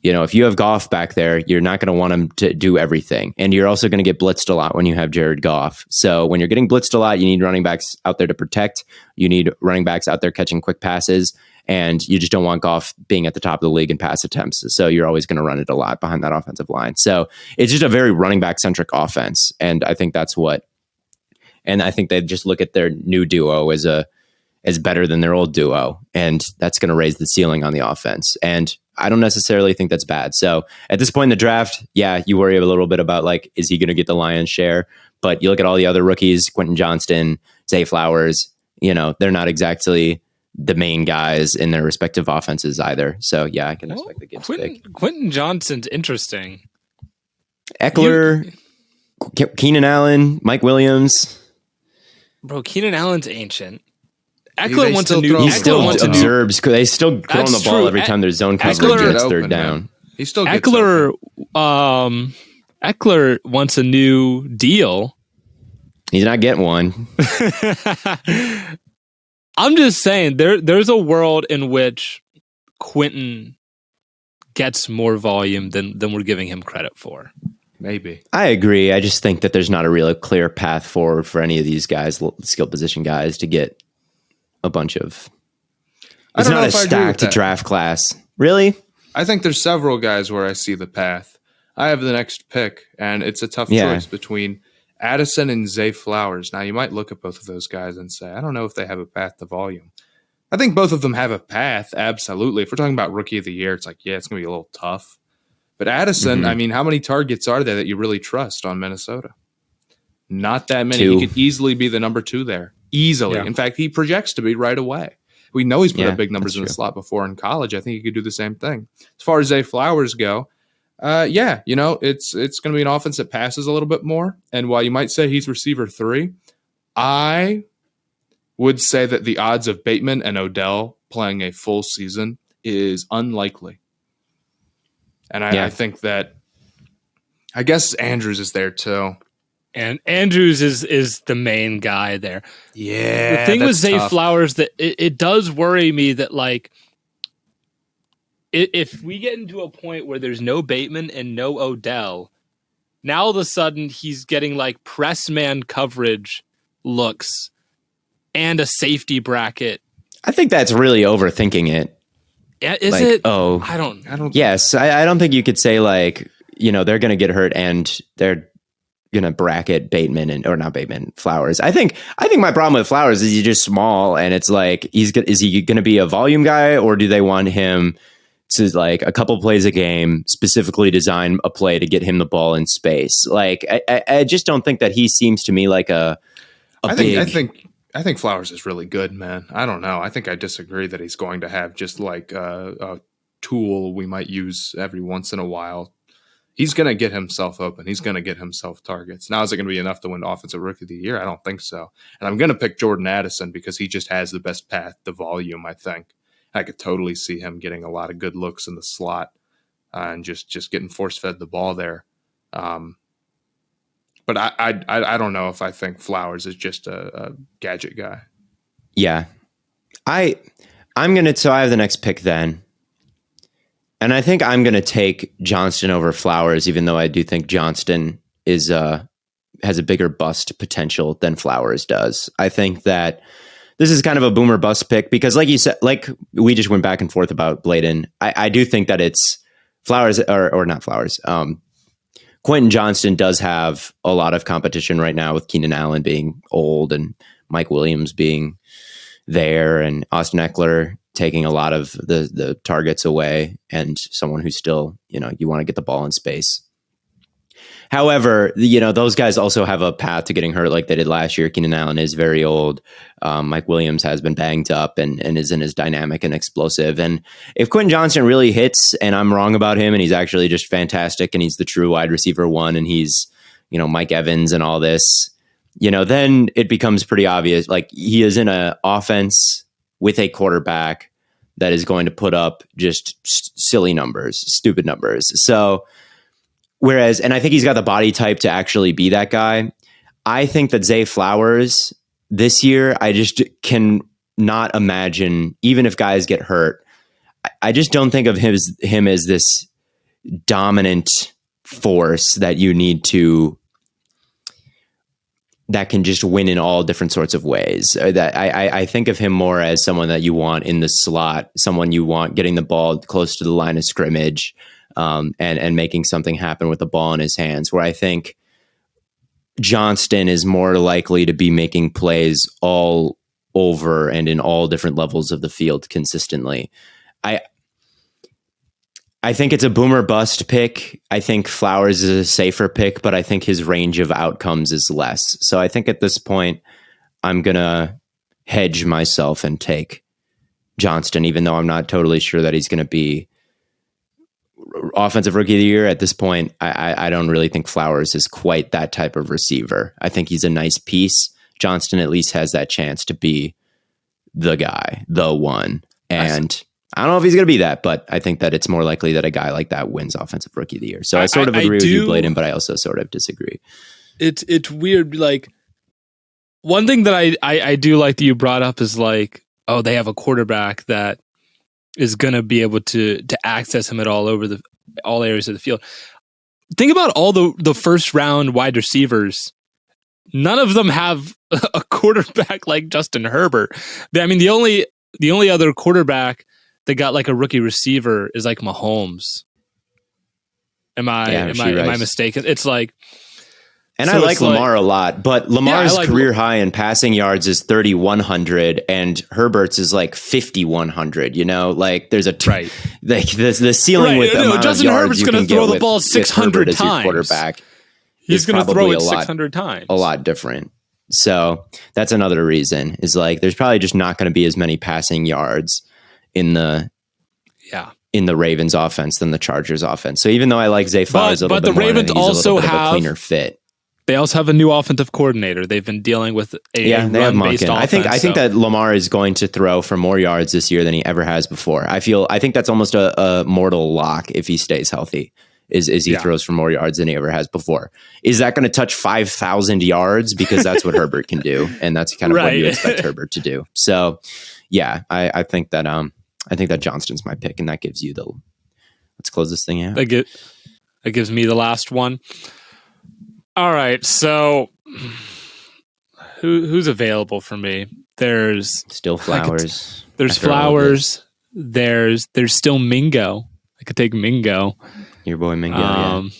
if you have Goff back there, you're not going to want him to do everything. And you're also going to get blitzed a lot when you have Jared Goff. So when you're getting blitzed a lot, you need running backs out there to protect. You need running backs out there catching quick passes. And you just don't want Goff being at the top of the league in pass attempts. So you're always going to run it a lot behind that offensive line. So it's just a very running back centric offense. And I think I think they just look at their new duo as better than their old duo. And that's going to raise the ceiling on the offense. And I don't necessarily think that's bad. So at this point in the draft, you worry a little bit about, like, is he going to get the lion's share? But you look at all the other rookies, Quentin Johnston, Zay Flowers, they're not exactly the main guys in their respective offenses either. So I can expect the Gibbs pick. Quentin Johnston's interesting. Eckler, Keenan Allen, Mike Williams. Bro, Keenan Allen's ancient. Eckler wants a new. He still observes. They still throw on the ball every time there's zone coverage and it's third down. He still gets Eckler wants a new deal. He's not getting one. I'm just saying there's a world in which Quentin gets more volume than we're giving him credit for. Maybe. I agree. I just think that there's not a really clear path forward for any of these guys, skill position guys, to get a bunch of. It's not a stacked draft class. Really? I think there's several guys where I see the path. I have the next pick, and it's a tough choice between Addison and Zay Flowers. Now, you might look at both of those guys and say, I don't know if they have a path to volume. I think both of them have a path, absolutely. If we're talking about rookie of the year, it's like, yeah, it's going to be a little tough. But Addison, I mean, how many targets are there that you really trust on Minnesota? Not that many. 2. He could easily be the number 2 there. Easily. Yeah. In fact, he projects to be right away. We know he's put up big numbers in the slot before in college. I think he could do the same thing. As far as Zay Flowers go, it's going to be an offense that passes a little bit more. And while you might say he's receiver 3, I would say that the odds of Bateman and Odell playing a full season is unlikely. And I think that, I guess Andrews is there too. And Andrews is the main guy there. Yeah. The thing with Zay Flowers, that it does worry me that, like, if we get into a point where there's no Bateman and no Odell, now all of a sudden he's getting like press man coverage looks and a safety bracket. I think that's really overthinking it. Is like, it? Oh, I don't. Yes, I don't think you could say like, they're going to get hurt and they're going to bracket Bateman or not Bateman, Flowers. I think my problem with Flowers is he's just small, and it's like, is he going to be a volume guy, or do they want him to, like, a couple plays a game, specifically design a play to get him the ball in space? Like, I just don't think that he seems to me like I think Flowers is really good, man. I don't know. I think I disagree that he's going to have just like a tool we might use every once in a while. He's going to get himself open. He's going to get himself targets. Now, is it going to be enough to win Offensive Rookie of the Year? I don't think so. And I'm going to pick Jordan Addison because he just has the best path to volume, I think. I could totally see him getting a lot of good looks in the slot and just getting force-fed the ball there. But I don't know if I think Flowers is just a gadget guy. Yeah. So I have the next pick then. And I think I'm going to take Johnston over Flowers, even though I do think Johnston has a bigger bust potential than Flowers does. I think that this is kind of a boomer bust pick because, like you said, like we just went back and forth about BLAIDEN. I do think that it's Flowers or not Flowers. Quentin Johnston does have a lot of competition right now with Keenan Allen being old and Mike Williams being there and Austin Eckler taking a lot of the targets away, and someone who's still, you want to get the ball in space. However, those guys also have a path to getting hurt like they did last year. Keenan Allen is very old. Mike Williams has been banged up and isn't as dynamic and explosive. And if Quentin Johnston really hits and I'm wrong about him and he's actually just fantastic and he's the true wide receiver 1 and he's, Mike Evans and all this, then it becomes pretty obvious. Like, he is in an offense with a quarterback that is going to put up just silly numbers, stupid numbers. So, and I think he's got the body type to actually be that guy. I think that Zay Flowers this year, I just can not imagine, even if guys get hurt, I just don't think of him as this dominant force that you need that can just win in all different sorts of ways. That I think of him more as someone that you want in the slot, someone you want getting the ball close to the line of scrimmage, and making something happen with the ball in his hands, where I think Johnston is more likely to be making plays all over and in all different levels of the field consistently. I think it's a boomer bust pick. I think Flowers is a safer pick, but I think his range of outcomes is less. So I think at this point, I'm going to hedge myself and take Johnston, even though I'm not totally sure that he's going to be Offensive Rookie of the Year. At this point, I don't really think Flowers is quite that type of receiver. I think he's a nice piece. Johnston at least has that chance to be the guy, the one. And I don't know if he's going to be that, but I think that it's more likely that a guy like that wins Offensive Rookie of the Year. So I sort of agree with you, BLAIDEN, but I also sort of disagree. It's weird. Like, one thing that I do like that you brought up is like, oh, they have a quarterback that is going to be able to access him at all areas of the field. Think about all the first round wide receivers. None of them have a quarterback like Justin Herbert. I mean, the only other quarterback that got like a rookie receiver is like Mahomes. Am I mistaken? It's like, And So I like it's Lamar a lot, but Lamar's like career high in passing yards is 3,100 and Herbert's is like 5,100, you know, like there's a, right. like the ceiling with the amount Justin of yards Herbert's you going can to throw get the ball 600 times. Quarterback He's going to throw probably it 600 times. a lot different. So that's another reason is like, there's probably just not going to be as many passing yards in the Ravens offense than the Chargers offense. So even though I like Zay Flowers a little bit more, Ravens also have a cleaner fit. They also have a new offensive coordinator. They've been dealing with a run-based offense. I think that Lamar is going to throw for more yards this year than he ever has before. I think that's almost a mortal lock if he stays healthy. Is he throws for more yards than he ever has before. Is that going to touch 5,000 yards? Because that's what Herbert can do, and that's kind of what you expect Herbert to do. So, yeah, I think that Johnston's my pick, and that gives you the. Let's close this thing out. That gives me the last one. All right, so who's available for me? There's still Flowers. There's Flowers. There's still Mingo. I could take Mingo. Your boy Mingo.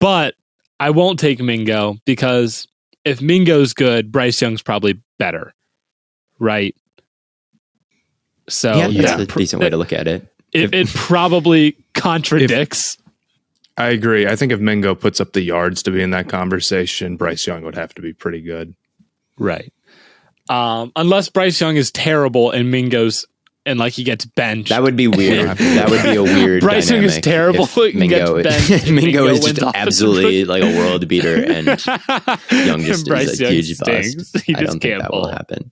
But I won't take Mingo because if Mingo's good, Bryce Young's probably better, right? So that's a decent way to look at it. It probably contradicts. I agree. I think if Mingo puts up the yards to be in that conversation, Bryce Young would have to be pretty good. Right. Unless Bryce Young is terrible and Mingo's and like he gets benched. That would be weird. That would be a weird Bryce Young is terrible. Mingo is just absolutely like a world beater and Young just is a huge bust. I don't think that will happen.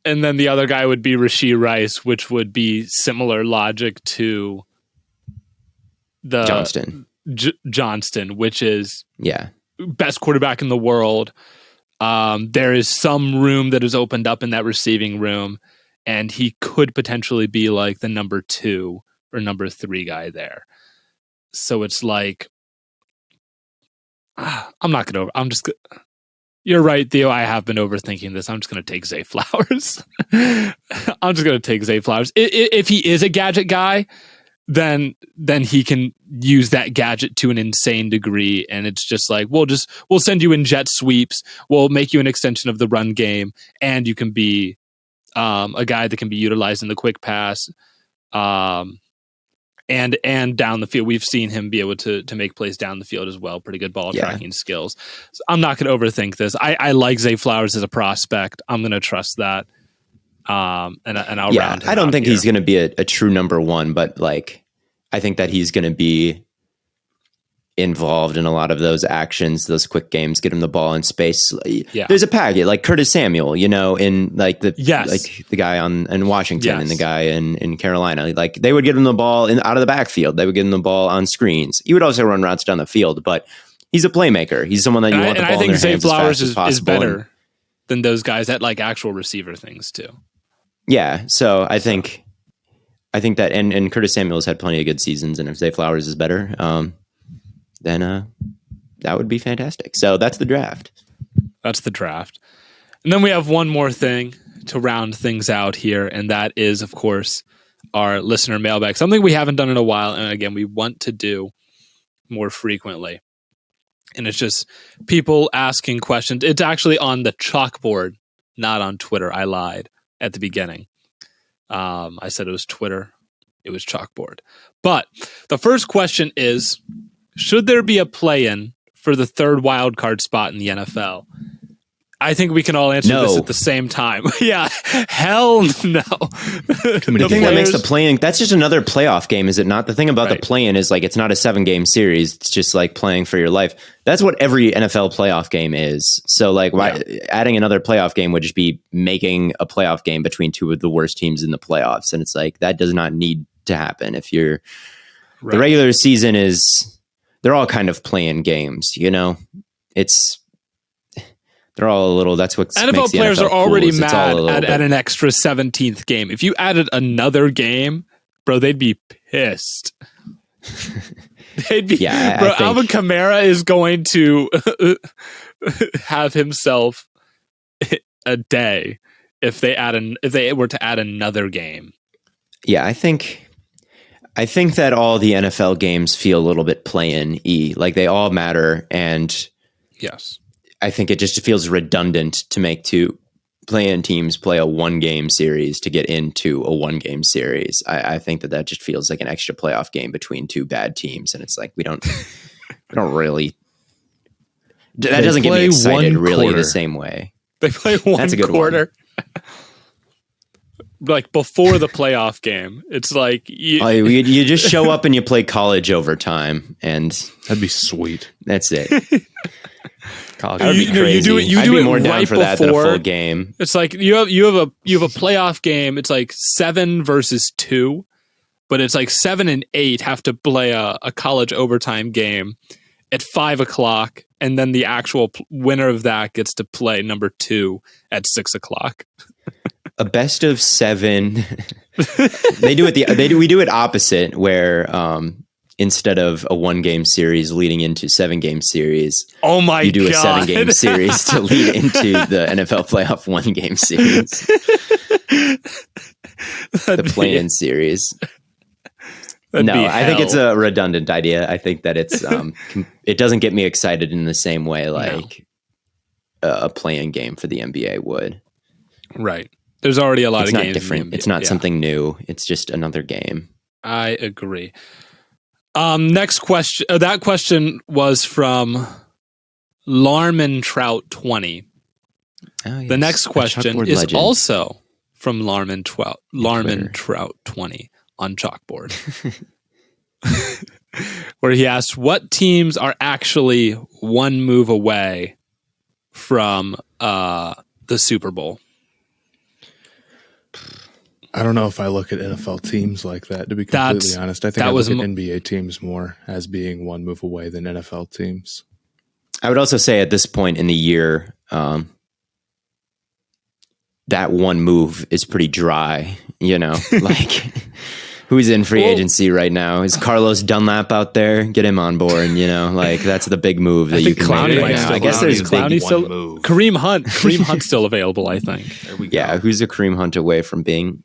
And then the other guy would be Rashee Rice, which would be similar logic to the Johnston, which is best quarterback in the world. There is some room that is opened up in that receiving room, and he could potentially be like the number 2 or number 3 guy there. So it's like, you're right, Theo. I have been overthinking this. I'm just going to take Zay Flowers. If he is a gadget guy, then he can use that gadget to an insane degree. And it's just like, we'll send you in jet sweeps. We'll make you an extension of the run game. And you can be a guy that can be utilized in the quick pass and down the field. We've seen him be able to make plays down the field as well. Pretty good ball tracking skills. So I'm not going to overthink this. I like Zay Flowers as a prospect. I'm going to trust that. And I'll round him I don't think here. he's going to be a true number 1, but like, I think that he's going to be involved in a lot of those actions, those quick games, get him the ball in space. There's a packet like Curtis Samuel, you know, in like the guy in Washington and the guy in Carolina, like they would get him the ball out of the backfield. They would get him the ball on screens. He would also run routes down the field, but he's a playmaker. He's someone that you want the ball in their hands as fast as possible. Is better than those guys at like actual receiver things too. Yeah. So I think that, and Curtis Samuel's had plenty of good seasons, and if Zay Flowers is better, then that would be fantastic. So that's the draft. And then we have one more thing to round things out here, and that is, of course, our listener mailbag. Something we haven't done in a while, and again, we want to do more frequently. And it's just people asking questions. It's actually on the chalkboard, not on Twitter. I lied at the beginning. I said it was Twitter. It was chalkboard. But the first question is, should there be a play-in for the third wildcard spot in the NFL? I think we can all answer this at the same time. Yeah, hell no. The thing that makes the play-in, that's just another playoff game, is it not? The thing about the play-in is like, it's not a 7-game series. It's just like playing for your life. That's what every NFL playoff game is. So like adding another playoff game would just be making a playoff game between two of the worst teams in the playoffs. And it's like, that does not need to happen. If you're the regular season they're all kind of play-in games, you know, they're all a little, that's what NFL players are already mad at an extra 17th game. If you added another game, bro, they'd be pissed. They'd be, Alvin Kamara is going to have himself a day if they were to add another game. Yeah, I think I think that all the NFL games feel a little bit play-in-y. Like they all matter. And yes, I think it just feels redundant to make two play-in teams play a 1-game series to get into a 1-game series. I think that just feels like an extra playoff game between two bad teams. And it's like, we don't really, that doesn't get me excited really the same way. They play one That's a good quarter. Like before the playoff game, it's like you just show up and you play college overtime, and that'd be sweet. That's it. That'd be crazy. I'd be more down for that than a full game. It's like you have a playoff game. It's like 7 versus 2, but it's like 7 and 8 have to play a college overtime game at 5:00, and then the actual winner of that gets to play number 2 at 6:00. A best of 7. We do it opposite, where instead of a 1-game series leading into 7-game series, oh my god, you do a 7-game series to lead into the NFL playoff 1-game series. The play-in series. No, I think it's a redundant idea. I think that it's it doesn't get me excited in the same way like a play-in game for the NBA would. Right. There's already a lot of games. Different. It's not something new. It's just another game. I agree. Next question. That question was from Larman Trout 20. Oh, yes. The next question is legend. Also from Larman Trout 20 on Chalkboard, where he asked, "What teams are actually one move away from the Super Bowl?" I don't know if I look at NFL teams like that, to be completely honest. I think I look at NBA teams more as being one move away than NFL teams. I would also say at this point in the year, that one move is pretty dry, like who's in free agency right now? Is Carlos Dunlap out there? Get him on board, like that's the big move that you can make right now. I guess there's still move. Kareem Hunt's still available, I think. There we go. Yeah, who's a Kareem Hunt away from being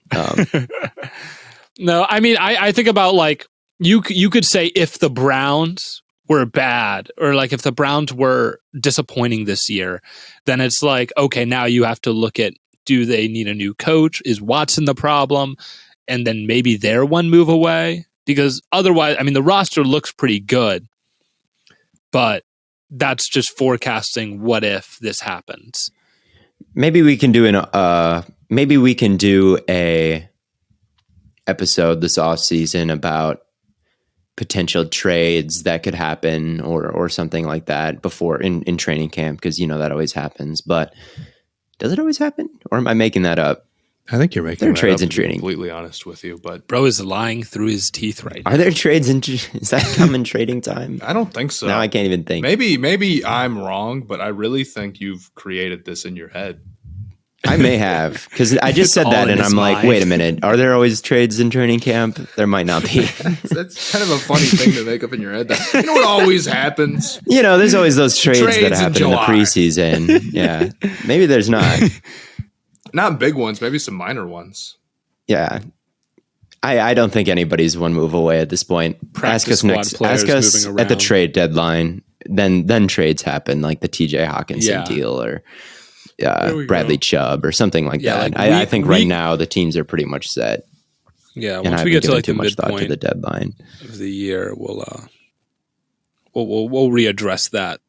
No, I mean I think about like you could say if the Browns were bad, or like if the Browns were disappointing this year, then it's like, okay, now you have to look at, do they need a new coach? Is Watson the problem? And then maybe they're one move away, because otherwise, I mean, the roster looks pretty good, but that's just forecasting what if this happens. Maybe we can do a episode this off season about potential trades that could happen or something like that before in training camp, because that always happens. But does it always happen, or am I making that up? I think you're making that trades up, in training. Completely honest with you, but bro is lying through his teeth right now. Are there trades is that common trading time? I don't think so. Now I can't even think. Maybe I'm wrong, but I really think you've created this in your head. I may have, because I just said that and I'm like, wait a minute, are there always trades in training camp? There might not be. That's kind of a funny thing to make up in your head. You know what always happens? There's always those trades that happen in the preseason. Yeah, maybe there's not. Not big ones, maybe some minor ones. Yeah. I don't think anybody's one move away at this point. Ask us at the trade deadline. Then trades happen, like the TJ Hawkinson deal or Bradley Chubb or something like that. Like I think right now the teams are pretty much set. Yeah, once we get to like the midpoint to the deadline of the year, we'll readdress that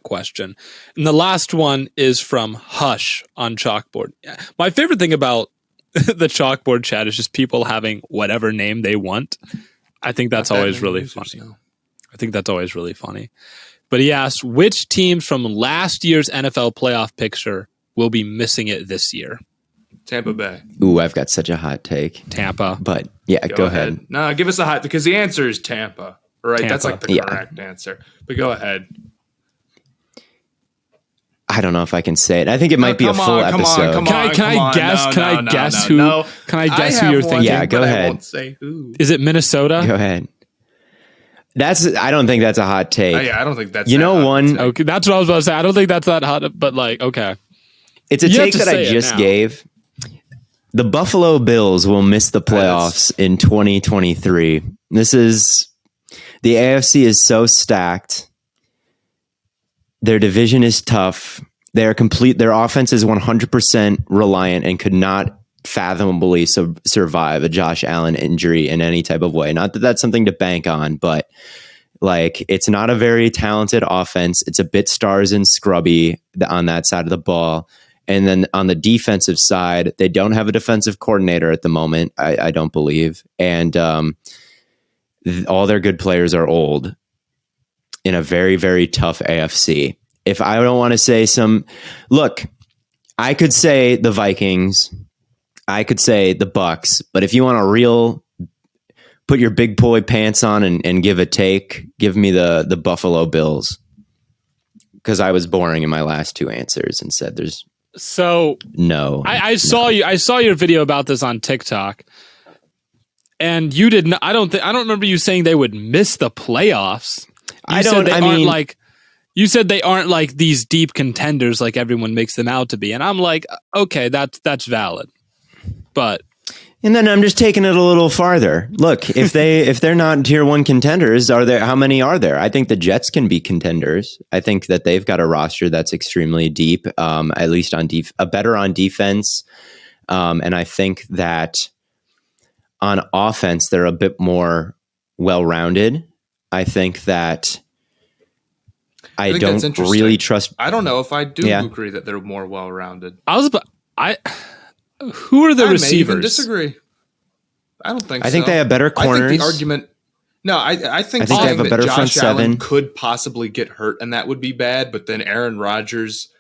question. And the last one is from Hush on Chalkboard. My favorite thing about the Chalkboard chat is just people having whatever name they want. I think that's always really funny. But he asks, which teams from last year's NFL playoff picture will be missing it this year? Tampa Bay. Ooh, I've got such a hot take. Tampa. But yeah, go ahead. No, give us a hot, because the answer is Tampa. Right? Tampa. That's like the correct answer. But go ahead. I don't know if I can say it. I think it might be a full episode. Can I guess who you're thinking? Yeah, go ahead. I won't say who. Is it Minnesota? Go ahead. I don't think that's a hot take. I don't think that's one. Okay, that's what I was about to say. I don't think that's that hot, but like, okay. It's a take that I just gave. The Buffalo Bills will miss the playoffs in 2023 The AFC is so stacked. Their division is tough. Their offense is 100% reliant and could not fathomably survive a Josh Allen injury in any type of way. Not that that's something to bank on, but like, it's not a very talented offense. It's a bit stars and scrubby on that side of the ball. And then on the defensive side, they don't have a defensive coordinator at the moment, I don't believe. And all their good players are old in a very, very tough AFC. If I don't want to say look, I could say the Vikings, I could say the Bucks, but if you want a put your big boy pants on and give a take, give me the Buffalo Bills. Because I was boring in my last two answers and said there's no. I saw your video about this on TikTok, and you did not. I don't remember you saying they would miss the playoffs. You said they aren't like these deep contenders like everyone makes them out to be, and I'm like, okay, that's valid, but. And then I'm just taking it a little farther. Look, if they're not tier 1 contenders, how many are there? I think the Jets can be contenders. I think that they've got a roster that's extremely deep, at least better on defense. And I think that on offense, they're a bit more well-rounded. I think that I don't really trust. I don't know if I do agree that they're more well-rounded. Who are the receivers? I may even disagree. I don't think so. I think they have better corners. I think the argument... No, I think they have a better front seven. Allen could possibly get hurt, and that would be bad, but then Aaron Rodgers,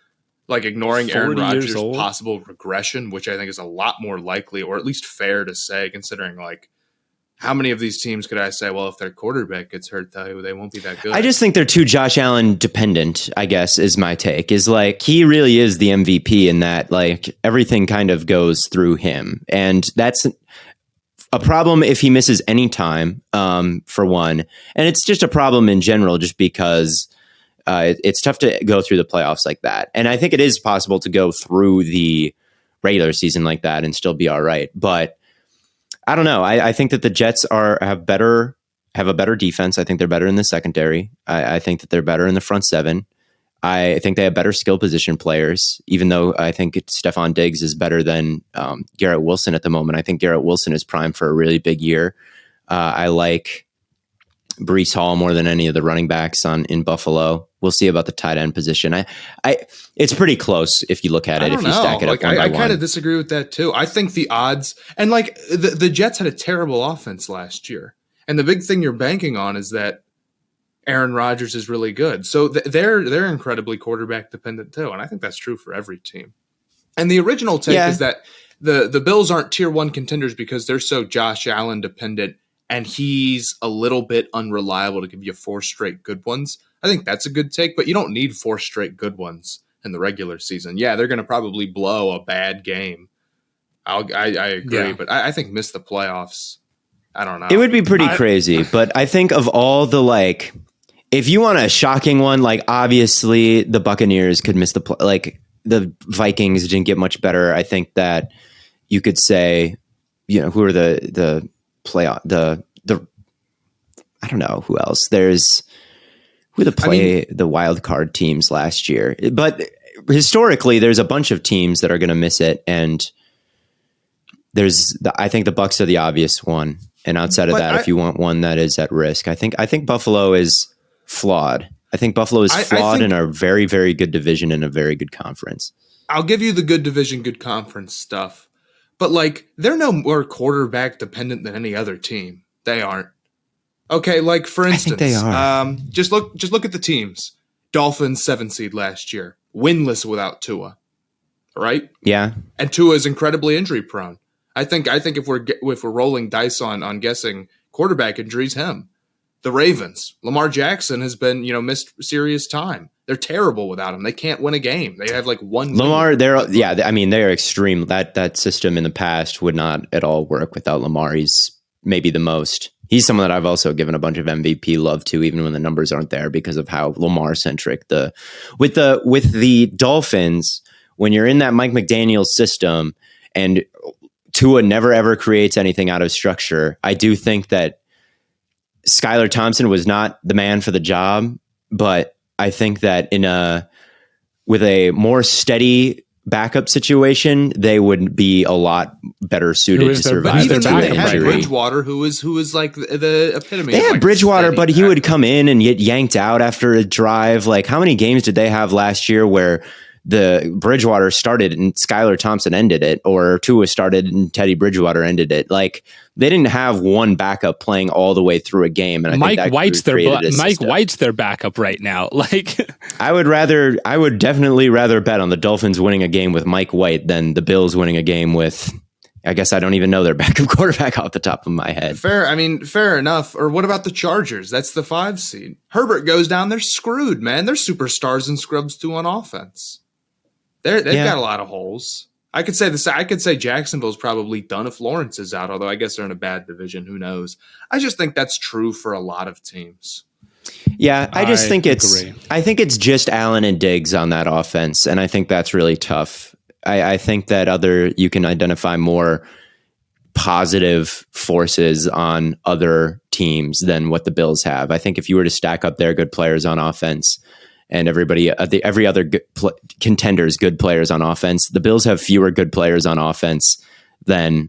like ignoring Aaron Rodgers' possible regression, which I think is a lot more likely, or at least fair to say, considering like how many of these teams could I say, well, if their quarterback gets hurt, though, they won't be that good. I just think they're too Josh Allen dependent, I guess, is my take. Is like, he really is the MVP in that, like, everything kind of goes through him. And that's a problem if he misses any time, for one. And it's just a problem in general, just because it's tough to go through the playoffs like that. And I think it is possible to go through the regular season like that and still be all right. But I don't know. I think that the Jets have a better defense. I think they're better in the secondary. I think that they're better in the front seven. I think they have better skill position players, even though I think Stephon Diggs is better than Garrett Wilson at the moment. I think Garrett Wilson is primed for a really big year. I like Breece Hall more than any of the running backs in Buffalo. We'll see about the tight end position. It's pretty close if you look at it. If you stack it up one by one. I kind of disagree with that too. I think the odds, and like the Jets had a terrible offense last year, and the big thing you're banking on is that Aaron Rodgers is really good. So they're incredibly quarterback dependent too, and I think that's true for every team. And the original take is that the Bills aren't tier 1 contenders because they're so Josh Allen dependent, and he's a little bit unreliable to give you 4 straight good ones. I think that's a good take, but you don't need 4 straight good ones in the regular season. Yeah, they're going to probably blow a bad game. I agree, but I think miss the playoffs. I don't know. It would be pretty crazy, but I think of all the, like, if you want a shocking one, like, obviously the Buccaneers could miss the Vikings didn't get much better. I think that you could say, who are the playoff, the I don't know who else. Who the wild card teams last year. But historically, there's a bunch of teams that are going to miss it. And I think the Bucs are the obvious one. And outside of that, if you want one that is at risk, I think Buffalo is flawed. I think Buffalo is flawed in a very, very good division and a very good conference. I'll give you the good division, good conference stuff. But like, they're no more quarterback dependent than any other team. They aren't. Okay, like for instance, I think they are. Just look at the teams. Dolphins 7 seed last year, winless without Tua, right? Yeah, and Tua is incredibly injury prone. I think if we're rolling dice on guessing quarterback injuries, him. The Ravens, Lamar Jackson has been missed serious time. They're terrible without him. They can't win a game. They have like one. Lamar, they're extreme. That system in the past would not at all work without Lamar. He's maybe the most. He's someone that I've also given a bunch of MVP love to, even when the numbers aren't there, because of how Lamar centric with the Dolphins. When you're in that Mike McDaniel system and Tua never ever creates anything out of structure, I do think that Skylar Thompson was not the man for the job, but I think that with a more steady backup situation, they would be a lot better suited to survive. Even though they had injury. Bridgewater, who was like the epitome. They of had like Bridgewater, but he backup. would come in and get yanked out after a drive. Like, how many games did they have last year where the Bridgewater started and Skylar Thompson ended it, or Tua started and Teddy Bridgewater ended it? Like, they didn't have one backup playing all the way through a game. And Mike White's their backup right now. Like, I would definitely rather bet on the Dolphins winning a game with Mike White than the Bills winning a game with, I guess I don't even know their backup quarterback off the top of my head. Fair enough. Or what about the Chargers? That's the 5 seed. Herbert goes down, they're screwed, man. They're superstars and scrubs too on offense. They've got a lot of holes. I could say Jacksonville's probably done if Lawrence is out, although I guess they're in a bad division. Who knows? I just think that's true for a lot of teams. Yeah, I think it's just Allen and Diggs on that offense, and I think that's really tough. I think that you can identify more positive forces on other teams than what the Bills have. I think if you were to stack up their good players on offense and every other contender's good players on offense, the Bills have fewer good players on offense than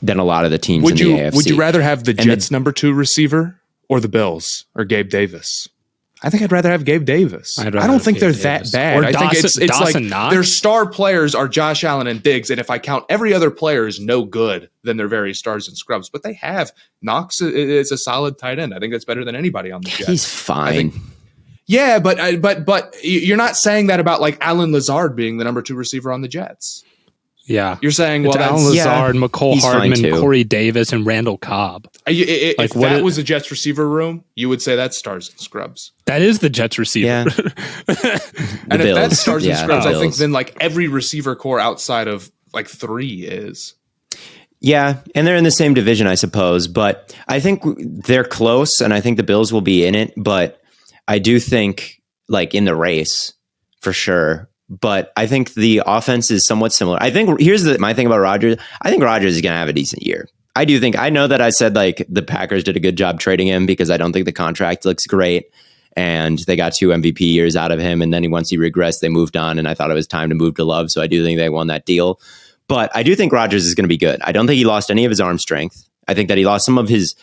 a lot of the teams in the AFC. Would you rather have the Jets' number 2 receiver or the Bills or Gabe Davis? I think I'd rather have Gabe Davis. I don't think they're that bad. Or I think it's like Knox. Their star players are Josh Allen and Diggs, and if I count every other player is no good, then they're very stars and scrubs. But they have Knox is a solid tight end. I think that's better than anybody on the Jets. He's fine. Yeah, but you're not saying that about like Alan Lazard being the number 2 receiver on the Jets. Yeah, you're saying it's Alan Lazard, McCole Hardman, Corey Davis, and Randall Cobb. If that was the Jets receiver room, you would say that's stars and scrubs. That is the Jets receiver. Yeah. And if that's stars and scrubs, I think then like every receiver core outside of like 3 is. Yeah, and they're in the same division, I suppose. But I think they're close, and I think the Bills will be in it. But I do think, like, in the race, for sure. But I think the offense is somewhat similar. I think here's my thing about Rodgers. I think Rodgers is going to have a decent year. I do think. I know that I said, like, the Packers did a good job trading him because I don't think the contract looks great. And they got 2 MVP years out of him. And then once he regressed, they moved on. And I thought it was time to move to Love. So I do think they won that deal. But I do think Rodgers is going to be good. I don't think he lost any of his arm strength. I think that he lost some of his,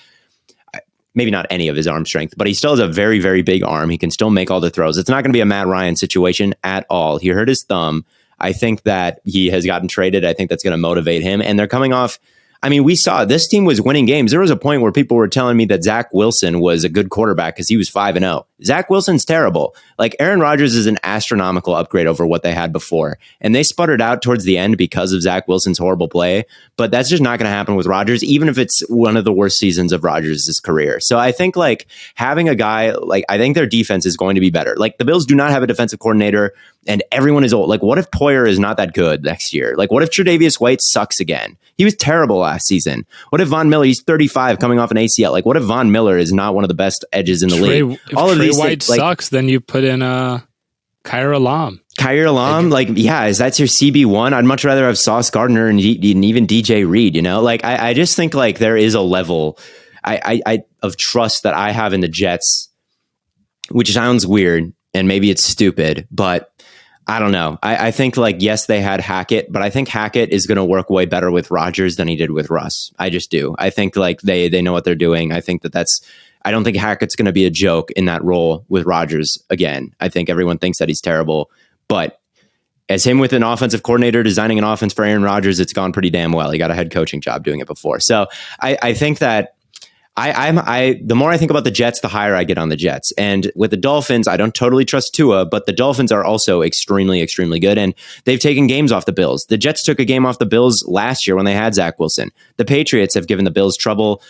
maybe not any of his arm strength, but he still has a very, very big arm. He can still make all the throws. It's not going to be a Matt Ryan situation at all. He hurt his thumb. I think that he has gotten traded. I think that's going to motivate him. And they're coming off. I mean, we saw this team was winning games. There was a point where people were telling me that Zach Wilson was a good quarterback because he was 5-0. Zach Wilson's terrible. Like, Aaron Rodgers is an astronomical upgrade over what they had before. And they sputtered out towards the end because of Zach Wilson's horrible play. But that's just not going to happen with Rodgers, even if it's one of the worst seasons of Rodgers' career. So I think, like, having a guy, like, I think their defense is going to be better. Like, the Bills do not have a defensive coordinator and everyone is old. Like, what if Poyer is not that good next year? Like, what if Tre'Davious White sucks again? He was terrible last season. What if Von Miller, he's 35 coming off an ACL? Like, what if Von Miller is not one of the best edges in the league? All of these White things, sucks, then you put in Khair Alam. Khair Alam, is that your CB1? I'd much rather have Sauce Gardner and even DJ Reed, you know? Like, I just think, like, there is a level of trust that I have in the Jets, which sounds weird and maybe it's stupid, but I don't know. I think, like, yes, they had Hackett, but I think Hackett is going to work way better with Rodgers than he did with Russ. I just do. I think, like, they know what they're doing. I think I don't think Hackett's going to be a joke in that role with Rodgers again. I think everyone thinks that he's terrible, but as him with an offensive coordinator designing an offense for Aaron Rodgers, it's gone pretty damn well. He got a head coaching job doing it before. So I think that the more I think about the Jets, the higher I get on the Jets. And with the Dolphins, I don't totally trust Tua, but the Dolphins are also extremely, extremely good. And they've taken games off the Bills. The Jets took a game off the Bills last year when they had Zach Wilson. The Patriots have given the Bills trouble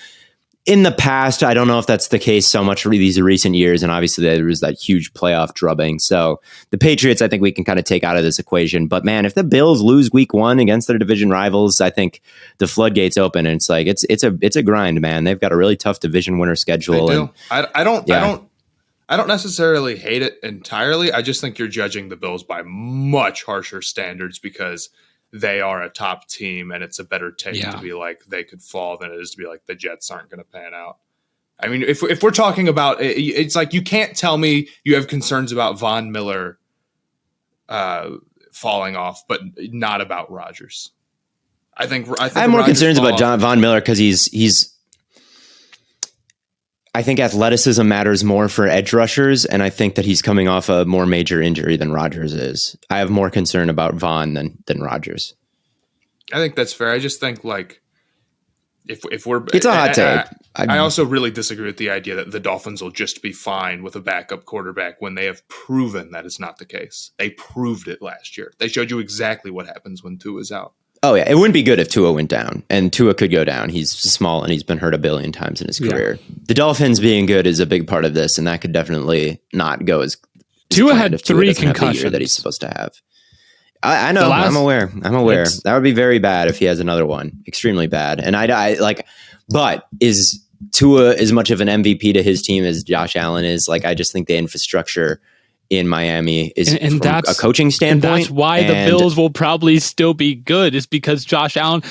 in the past. I don't know if that's the case so much for these recent years. And obviously there was that huge playoff drubbing. So the Patriots, I think we can kind of take out of this equation. But man, if the Bills lose week 1 against their division rivals, I think the floodgates open, and it's like, it's a grind, man. They've got a really tough division winner schedule. They do. I don't necessarily hate it entirely. I just think you're judging the Bills by much harsher standards because they are a top team and it's a better take to be like they could fall than it is to be like the Jets aren't going to pan out. I mean, if we're talking about, it's like you can't tell me you have concerns about Von Miller falling off, but not about Rodgers. I think I have more concerns about Von Miller because he's. I think athleticism matters more for edge rushers, and I think that he's coming off a more major injury than Rodgers is. I have more concern about Von than Rodgers. I think that's fair. I just think like if we're it's a hot take. I also really disagree with the idea that the Dolphins will just be fine with a backup quarterback when they have proven that is not the case. They proved it last year. They showed you exactly what happens when Tua is out. Oh yeah, it wouldn't be good if Tua went down, and Tua could go down. He's small and he's been hurt a billion times in his career. The Dolphins being good is a big part of this, and that could definitely not go as Tua had 3 concussions that he's supposed to have. I know. I'm aware. That would be very bad if he has another one. Extremely bad. And I like. But is Tua as much of an MVP to his team as Josh Allen is? Like, I just think the infrastructure in Miami is and from a coaching standpoint. And that's why the Bills will probably still be good, is because Josh Allen,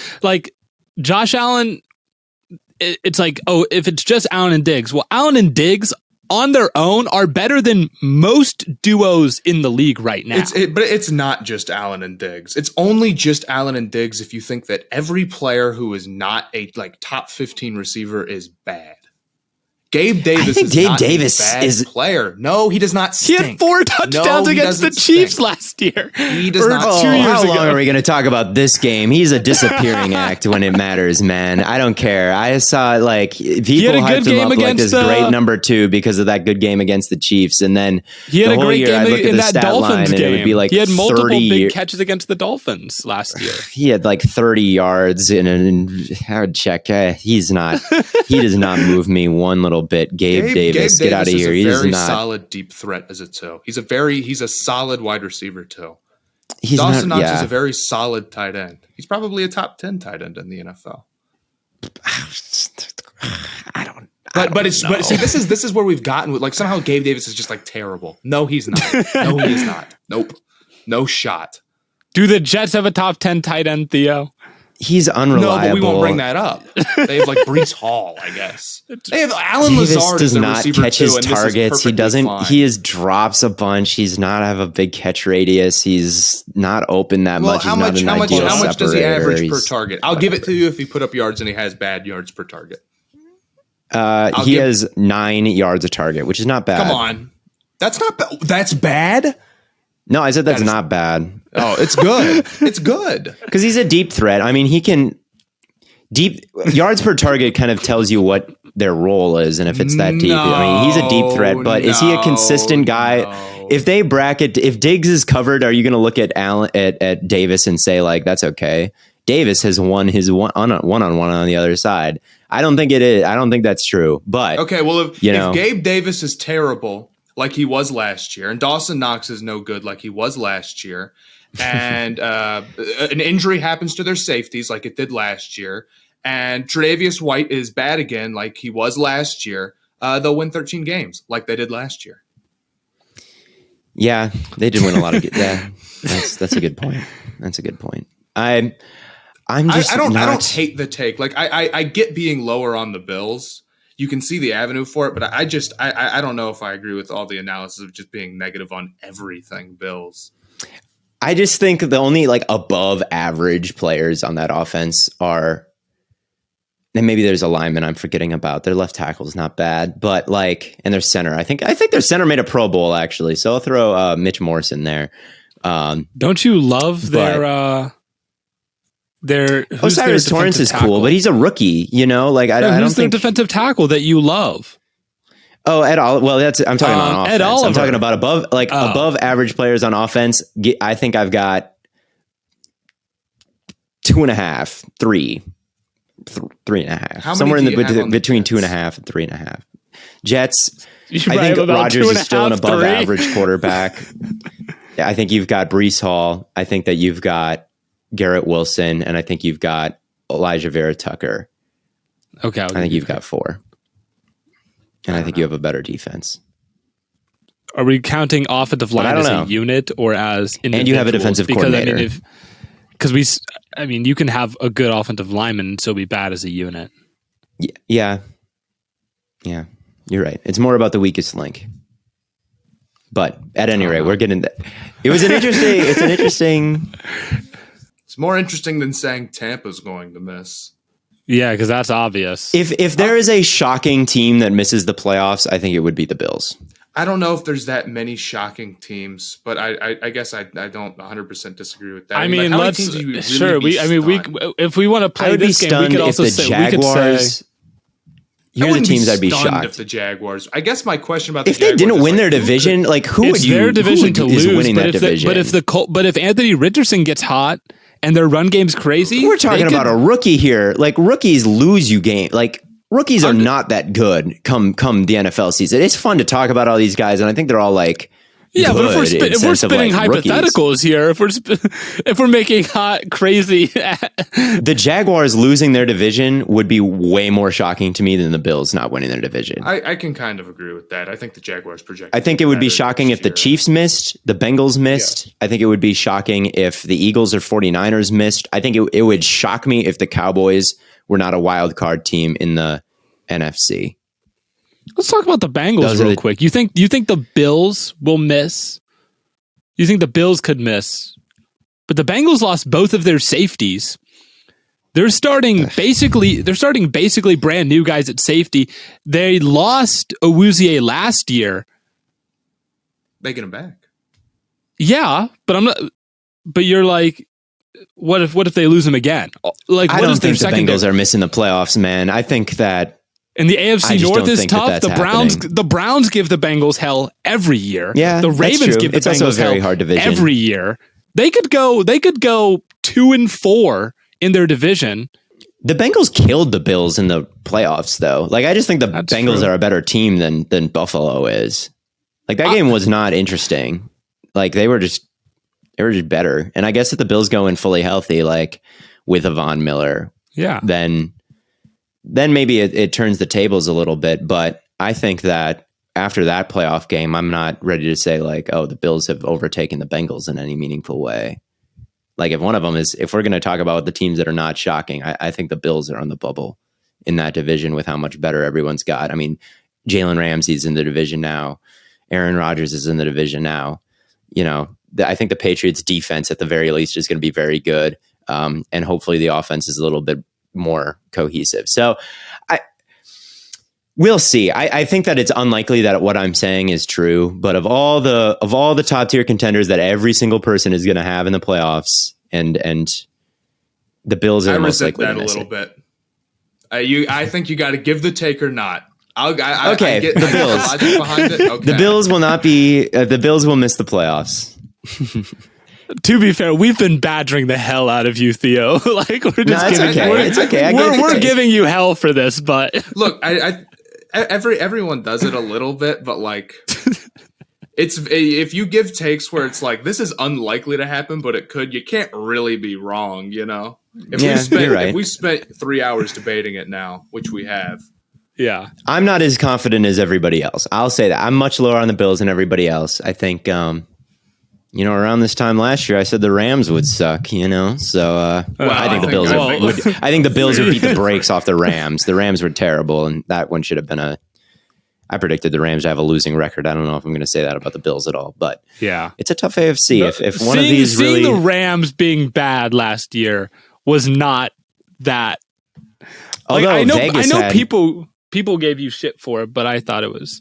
it's like, oh, if it's just Allen and Diggs. Well, Allen and Diggs on their own are better than most duos in the league right now. But it's not just Allen and Diggs. It's only just Allen and Diggs if you think that every player who is not a top 15 receiver is bad. Gabe Davis is not a bad player. No, he does not stink. He had 4 touchdowns against the Chiefs last year. He does not. 2 years ago. How long are we going to talk about this game? He's a disappearing act when it matters, man. I don't care. I saw people hyped him up like this great number 2 because of that good game against the Chiefs, and then he had a great game in that Dolphins game. It would be like he had multiple big catches against the Dolphins last year. He had like 30 yards in a hard check. He's not. He does not move me one little bit. Gabe Davis, get out of here. He's a very solid deep threat as a toe. He's a solid wide receiver toe. Dawson Knox is a very solid tight end. He's probably a top 10 tight end in the NFL. But see, this is where we've gotten with, like, somehow Gabe Davis is just like terrible. No, he's not. No, he is not. Nope. No shot. Do the Jets have a top 10 tight end, Theo? He's unreliable. No, but we won't bring that up. They have like Breece Hall, I guess. They have Alan Davis Lazard does as a not receiver catch too, his and targets. He doesn't. Fine. He drops a bunch. He's not have a big catch radius. He's not open that much. How much does he average per target? I'll give it to you if he put up yards and he has bad yards per target. He has 9 yards a target, which is not bad. Come on, that's not bad. That's bad. No, I said that's not bad. Oh, it's good. It's good because he's a deep threat. I mean, he can. Deep yards per target kind of tells you what their role is, and if it's that deep, I mean, he's a deep threat. But is he a consistent guy? No. If Diggs is covered, are you going to look at at Davis and say like that's okay? Davis has won his one-on-one on the other side. I don't think it is. I don't think that's true. But okay, well, if Gabe Davis is terrible like he was last year, and Dawson Knox is no good like he was last year, and an injury happens to their safeties like it did last year, and Tre'Davious White is bad again like he was last year, they'll win 13 games like they did last year. Yeah, they did win a lot of that's a good point. That's a good point. I don't hate the take. Like I get being lower on the Bills. You can see the avenue for it, but I don't know if I agree with all the analysis of just being negative on everything Bills. I just think the only like above average players on that offense are, and maybe there's a lineman I'm forgetting about. Their left tackle is not bad, but and their center. I think their center made a Pro Bowl actually. So I'll throw Mitch Morse in there. Don't you love their Osiris Torrance is cool, but he's a rookie. I don't think defensive tackle that you love. Oh, Ed Oliver. Well, I'm talking on offense. Ed Oliver. I'm talking about above average players on offense. I think I've got 2.5, 3, 3.5, somewhere in between 2.5 and 3.5. Jets. I think Rodgers is still an above average quarterback. I think you've got Breece Hall. I think that you've got Garrett Wilson, and I think you've got Elijah Vera Tucker. Okay, I think you've got 4. And I think you have a better defense. Are we counting offensive line as a unit or as individuals? And you have a defensive coordinator. You can have a good offensive lineman and still be bad as a unit. Yeah. Yeah, you're right. It's more about the weakest link. But at any rate, we're getting that. It's an interesting. It's more interesting than saying Tampa's going to miss. Yeah, because that's obvious. If there is a shocking team that misses the playoffs, I think it would be the Bills. I don't know if there's that many shocking teams, but I guess I don't 100% disagree with that. I mean, like, let's if we want to play this game, we could also say Jaguars. Here are the teams I'd be shocked if the Jaguars. I guess my question about the if they didn't win their division, like who would you? Their division to lose, winning that division? But if Anthony Richardson gets hot and their run game's crazy, we're talking about a rookie here. Like rookies lose you game. Like rookies are not that good. Come the NFL season, it's fun to talk about all these guys, and I think they're all like. Yeah, but if we're spinning hypotheticals here, if we're making hot, crazy, the Jaguars losing their division would be way more shocking to me than the Bills not winning their division. I can kind of agree with that. I think the Jaguars project. I think it would be shocking if the Chiefs missed, the Bengals missed. Yeah. I think it would be shocking if the Eagles or 49ers missed. I think it would shock me if the Cowboys were not a wild card team in the NFC. Let's talk about the Bengals real quick. You think the Bills will miss? You think the Bills could miss? But the Bengals lost both of their safeties. They're starting basically brand new guys at safety. They lost Awuzie last year. They get him back. Yeah, but I'm not. But you're like, what if they lose him again? Like, I don't think the Bengals are missing the playoffs, man. I think that. And the AFC North is tough. The Browns give the Bengals hell every year. Yeah, the Ravens give the Bengals also a very hard division every year. They could go 2-4 in their division. The Bengals killed the Bills in the playoffs, though. Like I just think the Bengals are a better team than Buffalo is. Like that game was not interesting. Like they were just better. And I guess if the Bills go in fully healthy, like with a Von Miller, then maybe it turns the tables a little bit. But I think that after that playoff game, I'm not ready to say like, oh, the Bills have overtaken the Bengals in any meaningful way. Like if one of them is, if we're going to talk about the teams that are not shocking, I think the Bills are on the bubble in that division with how much better everyone's got. I mean, Jalen Ramsey's in the division now. Aaron Rodgers is in the division now. You know, I think the Patriots defense at the very least is going to be very good. And hopefully the offense is a little bit more cohesive. So we'll see. I think that it's unlikely that what I'm saying is true, but of all the top tier contenders that every single person is going to have in the playoffs and the Bills are most likely to miss it. I resent that a little bit. I think you got to give the take or not. The Bills. Logic behind it. Okay. The Bills will not be. The Bills will miss the playoffs. To be fair, we've been badgering the hell out of you, Theo. Like we're just it's okay. We're giving you hell for this, but look, everyone does it a little bit, but like it's if you give takes where it's like this is unlikely to happen, but it could, you can't really be wrong, you know. If we spent 3 hours debating it now, which we have. Yeah. I'm not as confident as everybody else. I'll say that. I'm much lower on the Bills than everybody else. I think around this time last year, I said the Rams would suck, So I think the Bills I think the Bills would beat the brakes off the Rams. The Rams were terrible, and that one should have been I predicted the Rams to have a losing record. I don't know if I'm going to say that about the Bills at all, but yeah, it's a tough AFC. If one of these really... Seeing the Rams being bad last year was not that... Although I know had, people gave you shit for it, but I thought it was...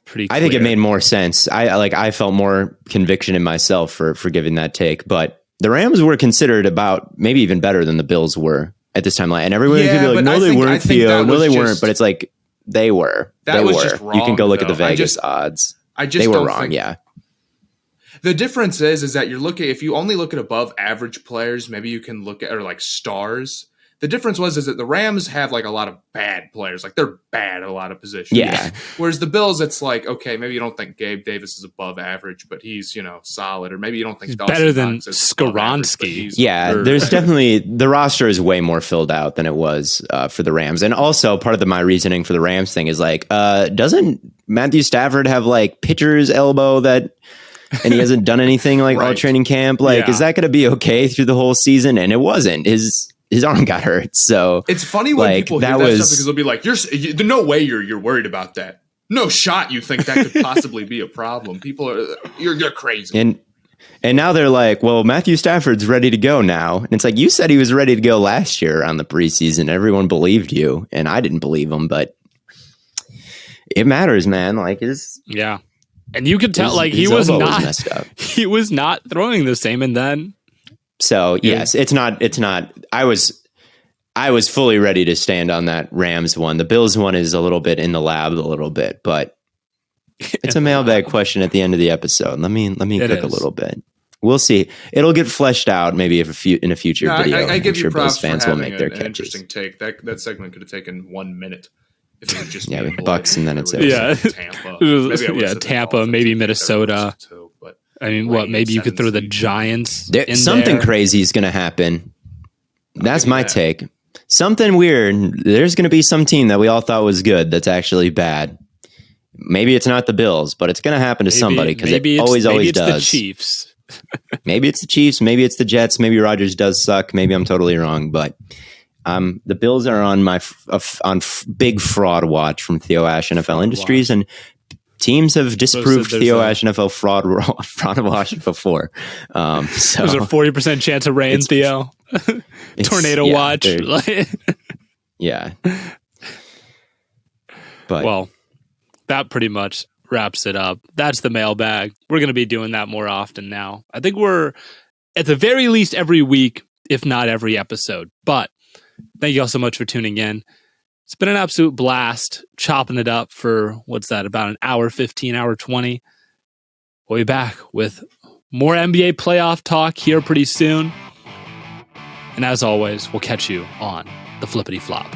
pretty clear. I think it made more sense. I felt more conviction in myself for giving that take, but the Rams were considered about maybe even better than the Bills were at this time. And everyone could be like, no, they weren't, Theo. No, they weren't. But it's like, they were. They were. Just wrong, you can go look at the Vegas odds. They were wrong, yeah. The difference is that if you only look at above average players, maybe you can look at, or like stars. The difference is that the Rams have like a lot of bad players. Like they're bad at a lot of positions. Yeah. Whereas the Bills, it's like, okay, maybe you don't think Gabe Davis is above average, but he's, solid. Or maybe you don't think Dawson better than Knox is Skoronski. There's definitely, the roster is way more filled out than it was for the Rams. And also part of my reasoning for the Rams thing is like, doesn't Matthew Stafford have like pitcher's elbow and he hasn't done anything like all training camp? Like, is that going to be okay through the whole season? And it wasn't. his arm got hurt. So it's funny when people hear that stuff because they'll be like, "There's no way you're worried about that. No shot. You think that could possibly be a problem? People are you're crazy." And now they're like, well, Matthew Stafford's ready to go now. And it's like, you said he was ready to go last year on the preseason. Everyone believed you, and I didn't believe him, but it matters, man. Like yeah. And you could tell like he was not throwing the same. And then so yes, it's not I was fully ready to stand on that Rams one. The Bills one is a little bit in the lab a little bit, but it's a mailbag question at the end of the episode. Let me cook a little bit. We'll see. It'll get fleshed out maybe in a future video. I give you props fans for will having make their an catches. interesting take. That segment could have taken 1 minute. If it was just with Bucks and then it's Tampa. Tampa, maybe Minnesota. Too, but I mean, maybe you could throw the Giants. Something crazy is going to happen. That's my take. Something weird. There's going to be some team that we all thought was good that's actually bad. Maybe it's not the Bills, but it's going to happen to somebody because it always does. Maybe it's the Chiefs. Maybe it's the Chiefs. Maybe it's the Jets. Maybe Rodgers does suck. Maybe I'm totally wrong, but the Bills are on my big fraud watch from Theo Ash NFL Industries, and teams have disproved Theo Ash NFL fraud watch before. So there's a 40% chance of rain, Theo. Tornado watch. Yeah. But well, that pretty much wraps it up. That's the mailbag. We're going to be doing that more often now. I think we're at the very least every week, if not every episode. But thank you all so much for tuning in. It's been an absolute blast chopping it up for, about an hour 15, hour 20. We'll be back with more NBA playoff talk here pretty soon. And as always, we'll catch you on the Flippity Flop.